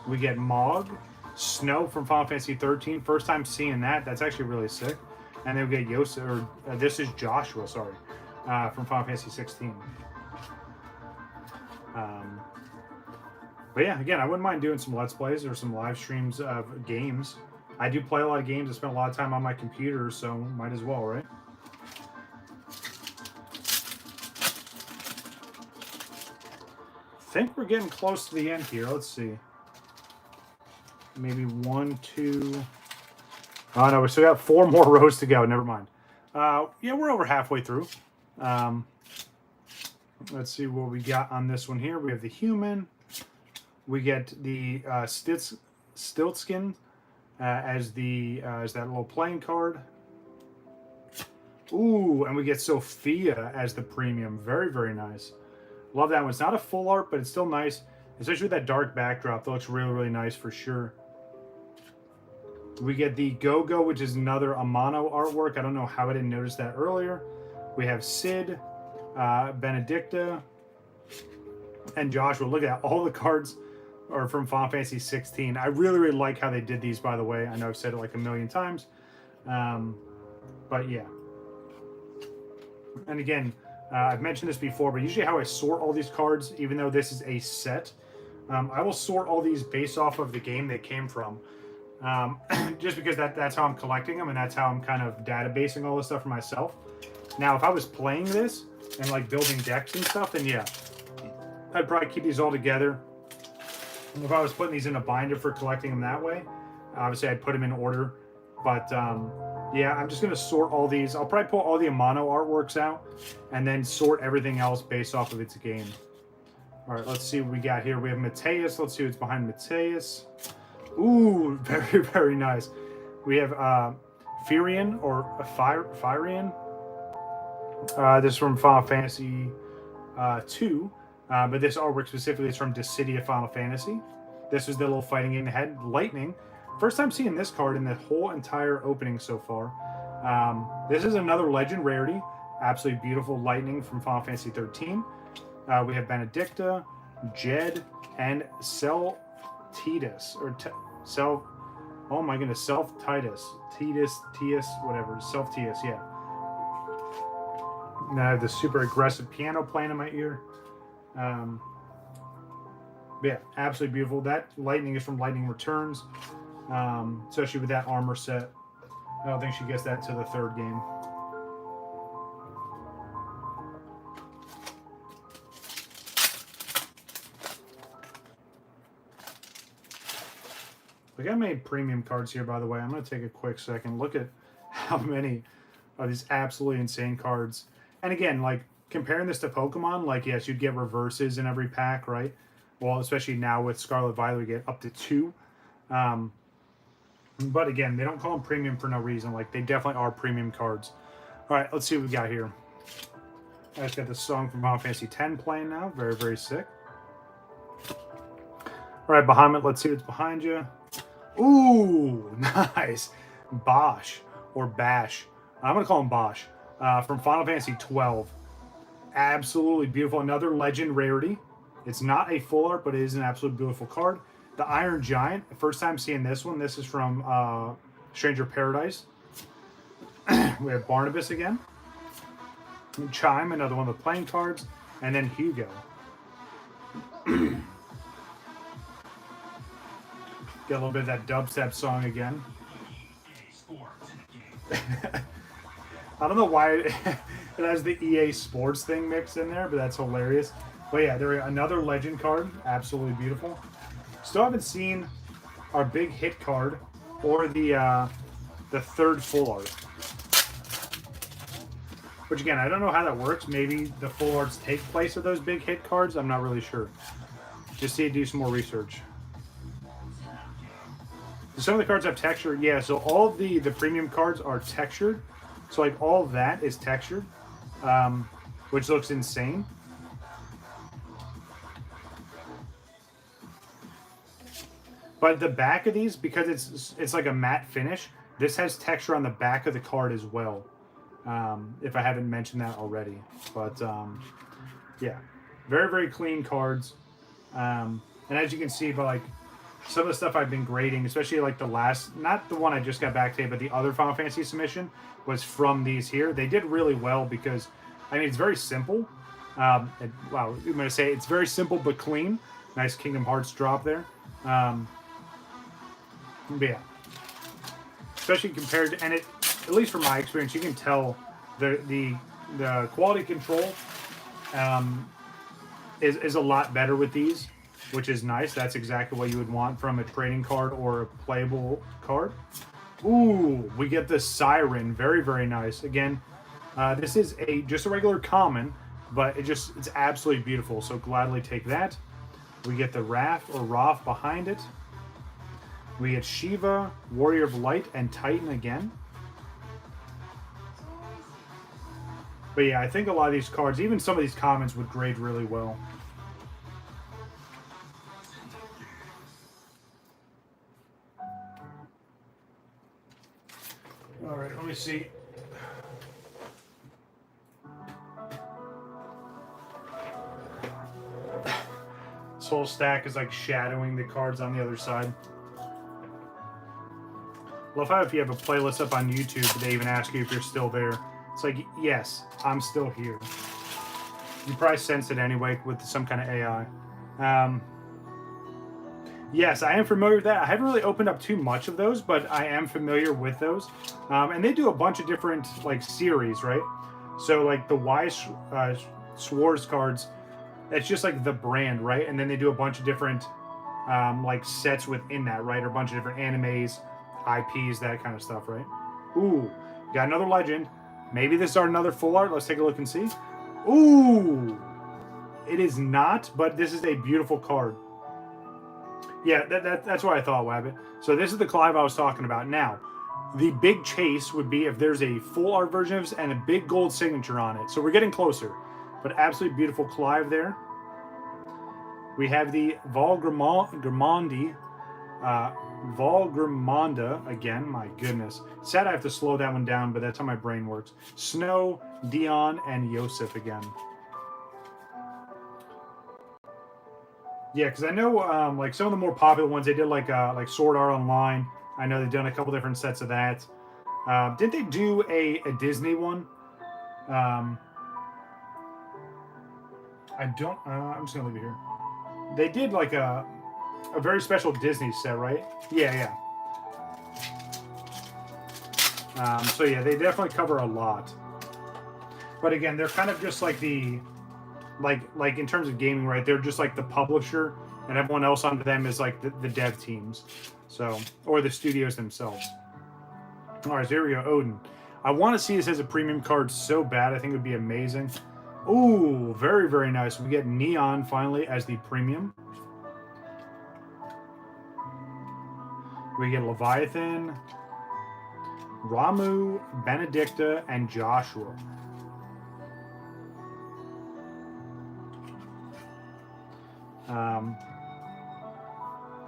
We get Mog, Snow from Final Fantasy 13. First time seeing that. That's actually really sick. And then we get Yosef, or this is Joshua, sorry, from Final Fantasy 16. But yeah, again, I wouldn't mind doing some Let's Plays or some live streams of games. I do play a lot of games. I spend a lot of time on my computer, so might as well, right? I think we're getting close to the end here. Let's see. Maybe 1, 2... Oh, no, we still got 4 more rows to go. Never mind. Yeah, we're over halfway through. Let's see what we got on this one here. We have the human. We get the Stiltskin as that little playing card. Ooh, and we get Sophia as the premium. Very, very nice. Love that one. It's not a full art, but it's still nice. Especially with that dark backdrop. That looks really, really nice for sure. We get the Go-Go, which is another Amano artwork. I don't know how I didn't notice that earlier. We have Sid, Benedicta, and Joshua. Look at that. All the cards are from Final Fantasy 16. I really, really like how they did these, by the way. I know I've said it like a million times. But yeah. And again, I've mentioned this before, but usually how I sort all these cards, even though this is a set, I will sort all these based off of the game they came from. Just because that's how I'm collecting them, and that's how I'm kind of databasing all this stuff for myself. Now, if I was playing this and like building decks and stuff, then yeah, I'd probably keep these all together. And if I was putting these in a binder for collecting them that way, obviously I'd put them in order. But yeah, I'm just gonna sort all these. I'll probably pull all the Amano artworks out and then sort everything else based off of its game. All right, let's see what we got here. We have Mateus. Let's see what's behind Mateus. Ooh, very, very nice. We have Firion or Firion. This is from Final Fantasy 2, but this artwork specifically is from Dissidia Final Fantasy. This is the little fighting in the head. Lightning. First time seeing this card in the whole entire opening so far. This is another legend rarity. Absolutely beautiful Lightning from Final Fantasy 13. We have Benedicta, Jed, and Self-Titus, or oh my goodness, Self-Titus, Titus, whatever, Self-Titus, yeah. And I have the super aggressive piano playing in my ear. Yeah, absolutely beautiful. That Lightning is from Lightning Returns, especially with that armor set. I don't think she gets that to the 3rd game. We got many premium cards here, by the way. I'm going to take a quick second. Look at how many of these absolutely insane cards. And again, like, comparing this to Pokemon, like, yes, you'd get reverses in every pack, right? Well, especially now with Scarlet Violet, we get up to 2. But again, they don't call them premium for no reason. Like, they definitely are premium cards. All right, let's see what we got here. I just got the song from Final Fantasy X playing now. Very, very sick. All right, Bahamut, let's see what's behind you. Ooh, nice. Bosch, or Bash. I'm going to call him Bosch. From Final Fantasy 12. Absolutely beautiful. Another legend rarity. It's not a full art, but it is an absolutely beautiful card. The Iron Giant. First time seeing this one. This is from Stranger Paradise. We have Barnabas again. Chime, another one of the playing cards. And then Hugo. Get a little bit of that dubstep song again. I don't know why it has the EA Sports thing mixed in there, but that's hilarious. But yeah, there another legend card, absolutely beautiful. Still haven't seen our big hit card or the third full art. Which again, I don't know how that works. Maybe the full arts take place of those big hit cards. I'm not really sure. Just need to do some more research. Some of the cards have texture. Yeah, so all of the premium cards are textured. So like all of that is textured, which looks insane. But the back of these, because it's like a matte finish, this has texture on the back of the card as well. If I haven't mentioned that already. But yeah, very, very clean cards. And as you can see, but like some of the stuff I've been grading, especially like the last, not the one I just got back today, but the other Final Fantasy submission was from these here. They did really well because, I mean, it's very simple. Wow, I'm going to say it's very simple but clean. Nice Kingdom Hearts drop there. But yeah, especially compared to, and it, at least from my experience, you can tell the quality control is a lot better with these, which is nice. That's exactly what you would want from a trading card or a playable card. Ooh, we get the Siren, very, very nice. Again, this is just a regular common, but it's absolutely beautiful. So gladly take that. We get the Raft or Roth behind it. We get Shiva, Warrior of Light, and Titan again. But yeah, I think a lot of these cards, even some of these commons, would grade really well. All right, let me see. This whole stack is like shadowing the cards on the other side. Love how if you have a playlist up on YouTube, they even ask you if you're still there. It's like, yes, I'm still here. You probably sense it anyway with some kind of AI. Yes, I am familiar with that. I haven't really opened up too much of those, but I am familiar with those. And they do a bunch of different like series, right? So like the Swords cards, it's just like the brand, right? And then they do a bunch of different like sets within that, right? Or a bunch of different animes, IPs, that kind of stuff, right? Ooh, got another legend. Maybe this is another full art. Let's take a look and see. Ooh, it is not, but this is a beautiful card. Yeah, that's what I thought, Wabbit. So this is the Clive I was talking about. Now, the big chase would be if there's a full art version of this and a big gold signature on it. So we're getting closer, but absolutely beautiful Clive there. We have the Valgrimanda again. My goodness, sad I have to slow that one down, but that's how my brain works. Snow, Dion, and Yosef again. Yeah, because I know like some of the more popular ones, they did like Sword Art Online. I know they've done a couple different sets of that. Did they do a Disney one? I don't. I'm just gonna leave it here. They did like a very special Disney set, right? Yeah, yeah. So yeah, they definitely cover a lot. But again, they're kind of just like the like in terms of gaming, right? They're just like the publisher, and everyone else under them is like the dev teams, so, or the studios themselves. All right, so here we go. Odin. I want to see this as a premium card so bad. I think it would be amazing. Ooh, very, very nice. We get Neon finally as the premium. We get Leviathan, Ramu, Benedicta, and Joshua.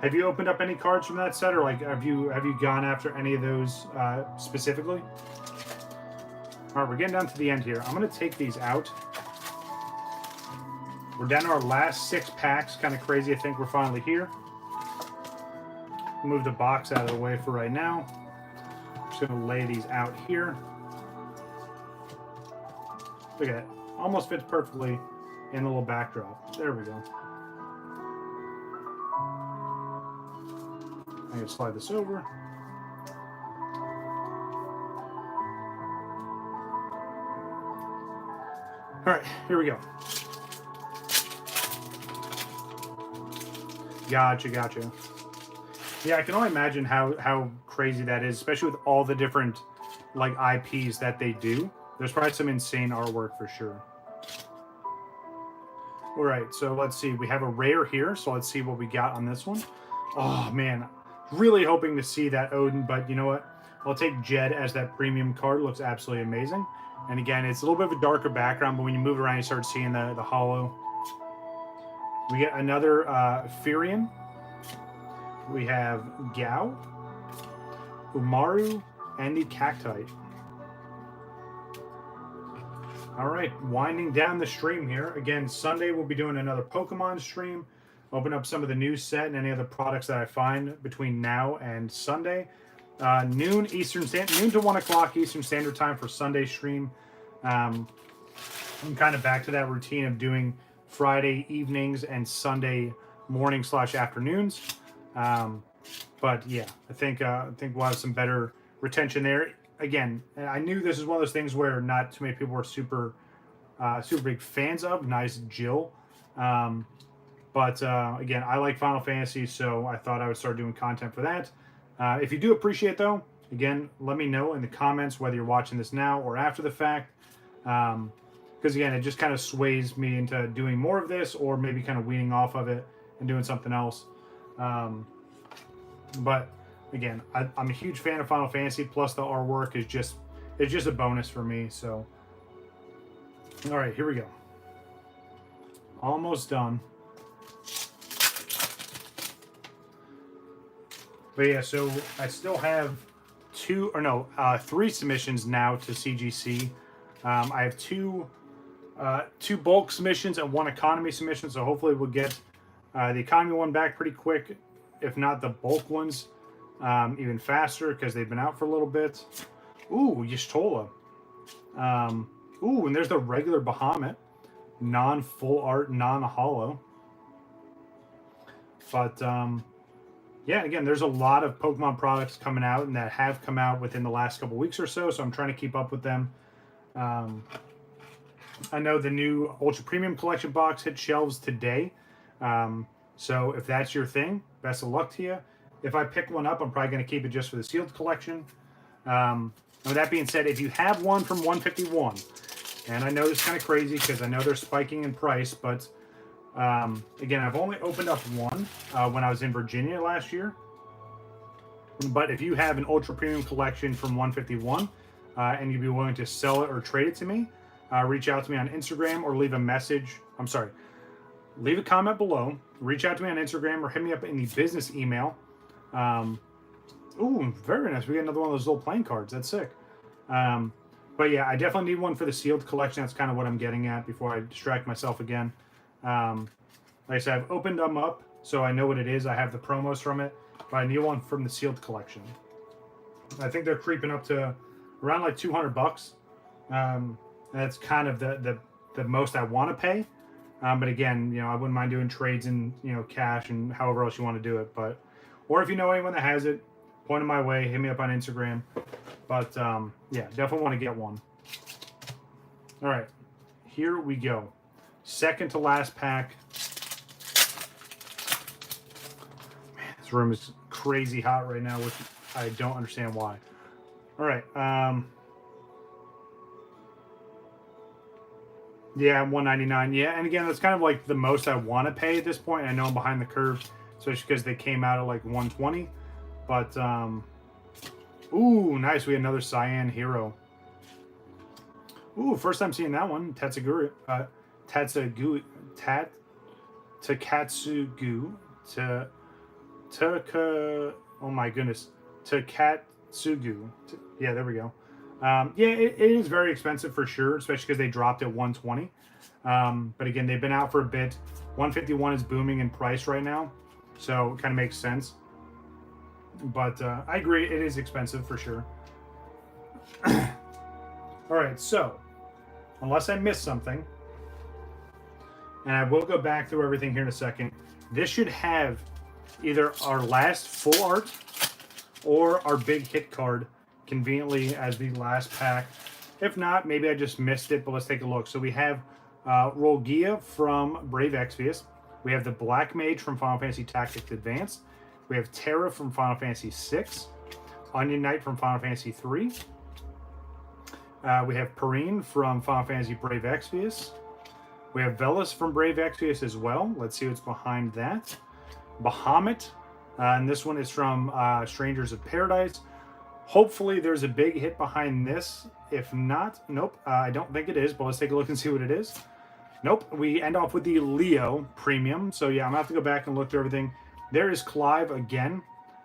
Have you opened up any cards from that set, or like have you gone after any of those specifically? All right, we're getting down to the end here. I'm going to take these out. We're down to our last 6 packs. Kind of crazy. I think we're finally here. Move the box out of the way for right now. Just going to lay these out here. Look at that. Almost fits perfectly in the little backdrop. There we go. I'm going to slide this over. All right, here we go. Gotcha. Yeah, I can only imagine how crazy that is, especially with all the different like IPs that they do. There's probably some insane artwork for sure. All right, so let's see. We have a rare here, so let's see what we got on this one. Oh man, really hoping to see that Odin, but you know what? I'll take Jed as that premium card. Looks absolutely amazing. And again, it's a little bit of a darker background, but when you move around, you start seeing the holo. We get another Firion. We have Gao, Umaru, and the Cactite. All right, winding down the stream here. Again, Sunday we'll be doing another Pokemon stream. Open up some of the new set and any other products that I find between now and Sunday. Noon to 1 o'clock Eastern Standard Time for Sunday stream. I'm kind of back to that routine of doing Friday evenings and Sunday morning/afternoons. But yeah, I think we'll have some better retention there. Again, I knew this is one of those things where not too many people were super big fans of. Nice Jill. But again, I like Final Fantasy, so I thought I would start doing content for that. If you do appreciate it, though, again, let me know in the comments whether you're watching this now or after the fact. Because again, it just kind of sways me into doing more of this, or maybe kind of weaning off of it and doing something else. But again, I'm a huge fan of Final Fantasy. Plus, the artwork is just a bonus for me. So, all right, here we go. Almost done. But yeah, so I still have 3 submissions now to CGC. I have two bulk submissions and 1 economy submission, so hopefully we'll get the economy one back pretty quick, if not the bulk ones even faster, because they've been out for a little bit. Ooh, Y'shtola. Ooh, and there's the regular Bahamut, non-full art, non-holo. But yeah, again, there's a lot of Pokemon products coming out and that have come out within the last couple weeks or so, so I'm trying to keep up with them. I know the new Ultra Premium Collection box hit shelves today, so if that's your thing, best of luck to you. If I pick one up, I'm probably going to keep it just for the sealed collection. With that being said, if you have one from 151, and I know this is kind of crazy because I know they're spiking in price, but again, I've only opened up one when I was in Virginia last year. But if you have an Ultra Premium Collection from 151 and you'd be willing to sell it or trade it to me, reach out to me on Instagram or leave a message. Leave a comment below. Reach out to me on Instagram or hit me up in the business email. Ooh, very nice. We got another one of those little playing cards. That's sick. But yeah, I definitely need one for the sealed collection. That's kind of what I'm getting at before I distract myself again. Like I said, I've opened them up, so I know what it is. I have the promos from it, but I need one from the sealed collection. I think they're creeping up to around like $200. And that's kind of the most I want to pay. But again, I wouldn't mind doing trades in, cash and however else you want to do it. But, or if you know anyone that has it, point them my way, hit me up on Instagram. But yeah, definitely want to get one. All right, here we go. Second to last pack. Man, this room is crazy hot right now, which I don't understand why. All right. Yeah, $199. Yeah, and again, that's kind of like the most I want to pay at this point. I know I'm behind the curve, especially because they came out at like $120. But ooh, nice. We had another Cyan Hero. Ooh, first time seeing that one. Takatsugu. Oh my goodness. Takatsugu. Yeah, there we go. Yeah, it is very expensive for sure, especially because they dropped at $120. But again, they've been out for a bit. 151 is booming in price right now, so it kind of makes sense. But I agree, it is expensive for sure. All right, so unless I missed something, and I will go back through everything here in a second, this should have either our last full art or our big hit card conveniently as the last pack If not, maybe I just missed it, but let's take a look. So we have Rolgia from Brave Exvius. We have the Black Mage from Final Fantasy Tactics Advance. We have Terra from Final Fantasy VI. Onion Knight from Final Fantasy III. We have Perrine from Final Fantasy Brave Exvius. We have Velas from Brave Exvius as well. Let's see what's behind that. Bahamut. And this one is from Strangers of Paradise. Hopefully there's a big hit behind this. If not, nope, I don't think it is, but let's take a look and see what it is. Nope, we end off with the Leo Premium. So yeah, I'm gonna have to go back and look through everything. There is Clive again.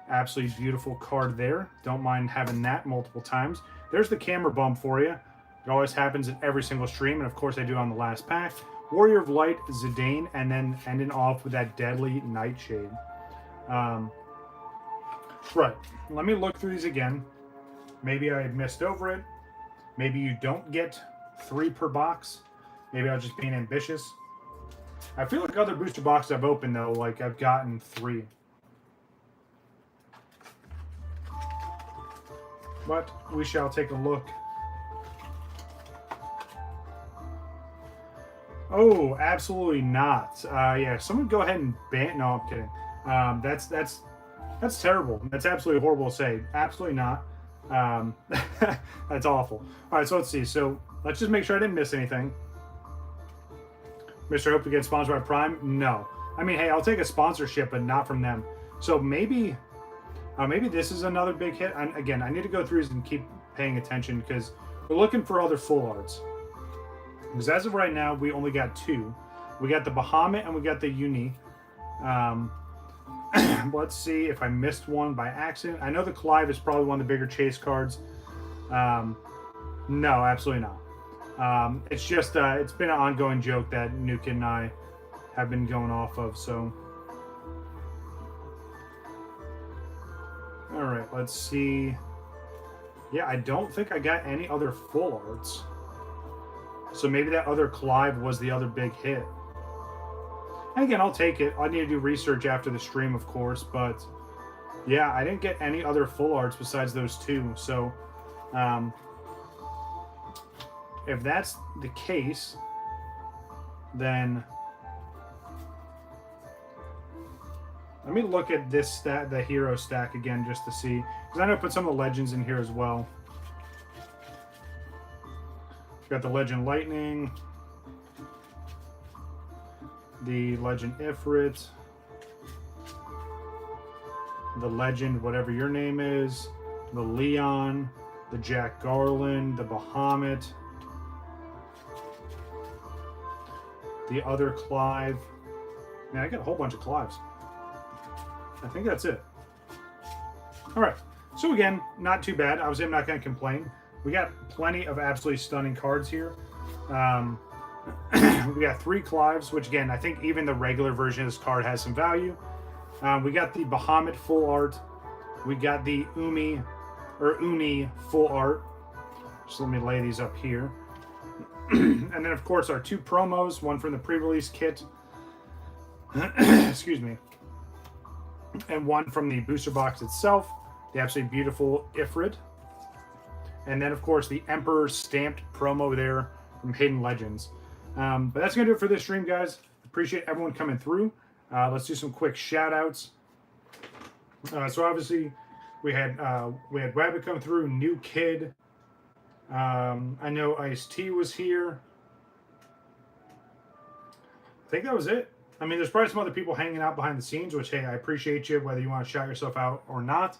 Absolutely beautiful card there. Don't mind having that multiple times. There's the camera bump for you. It always happens in every single stream, and of course I do on the last pack. Warrior of Light, Zidane, and then ending off with that Deadly Nightshade. Right, let me look through these again. Maybe I missed over it. Maybe you don't get 3 per box. Maybe I was just being ambitious. I feel like other booster boxes I've opened, though, like I've gotten 3. But we shall take a look. Oh, absolutely not. Yeah, someone go ahead and ban. No, I'm kidding. That's terrible. That's absolutely horrible to say. Absolutely not. That's awful. All right, so let's see. So let's just make sure I didn't miss anything. Mr. Hope to get sponsored by Prime? No. I mean, hey, I'll take a sponsorship, but not from them. So maybe this is another big hit. Again, I need to go through these and keep paying attention because we're looking for other full arts. Because as of right now, we only got 2. We got the Bahamut and we got the Uni. Let's see if I missed one by accident. I know the Clive is probably one of the bigger chase cards. No, absolutely not. It's just it's been an ongoing joke that Nuke and I have been going off of. So, all right, let's see. Yeah, I don't think I got any other full arts. So maybe that other Clive was the other big hit. And again, I'll take it. I need to do research after the stream, of course. But yeah, I didn't get any other full arts besides those 2. So if that's the case, then let me look at this stat, the hero stack again, just to see. Because I know I put some of the legends in here as well. Got the Legend Lightning, the Legend Ifrit, the Legend whatever your name is, the Leon, the Jack Garland, the Bahamut, the other Clive. Man, I got a whole bunch of Clives. I think that's it. All right. So again, not too bad. Obviously, I'm not going to complain. We got plenty of absolutely stunning cards here. We got 3 Clives, which again, I think even the regular version of this card has some value. We got the Bahamut full art. We got the Uni full art. Just let me lay these up here. And then, of course, our 2 promos, one from the pre-release kit. Excuse me. And one from the booster box itself. The absolutely beautiful Ifrit. And then, of course, the Emperor stamped promo there from Hidden Legends. But that's going to do it for this stream, guys. Appreciate everyone coming through. Let's do some quick shout-outs. So, obviously, we had Rabbit come through, New Kid. I know Ice-T was here. I think that was it. I mean, there's probably some other people hanging out behind the scenes, which, hey, I appreciate you, whether you want to shout yourself out or not.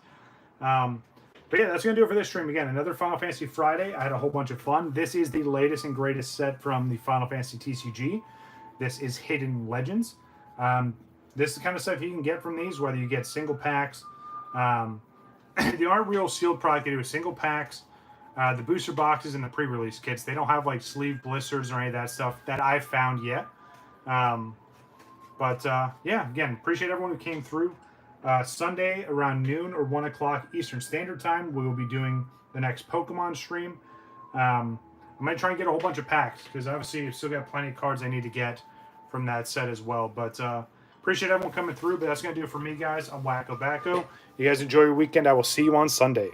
But yeah, that's going to do it for this stream. Again, another Final Fantasy Friday. I had a whole bunch of fun. This is the latest and greatest set from the Final Fantasy TCG. This is Hidden Legends. This is the kind of stuff you can get from these, whether you get single packs. They aren't real sealed product. They do single packs, the booster boxes, and the pre-release kits. They don't have like sleeve blisters or any of that stuff that I've found yet. Yeah, again, appreciate everyone who came through. Sunday around noon or 1 o'clock Eastern Standard Time, we will be doing the next Pokemon stream. I'm going to try and get a whole bunch of packs because obviously I've still got plenty of cards I need to get from that set as well. But appreciate everyone coming through. But that's going to do it for me, guys. I'm WakoBako. You guys enjoy your weekend. I will see you on Sunday.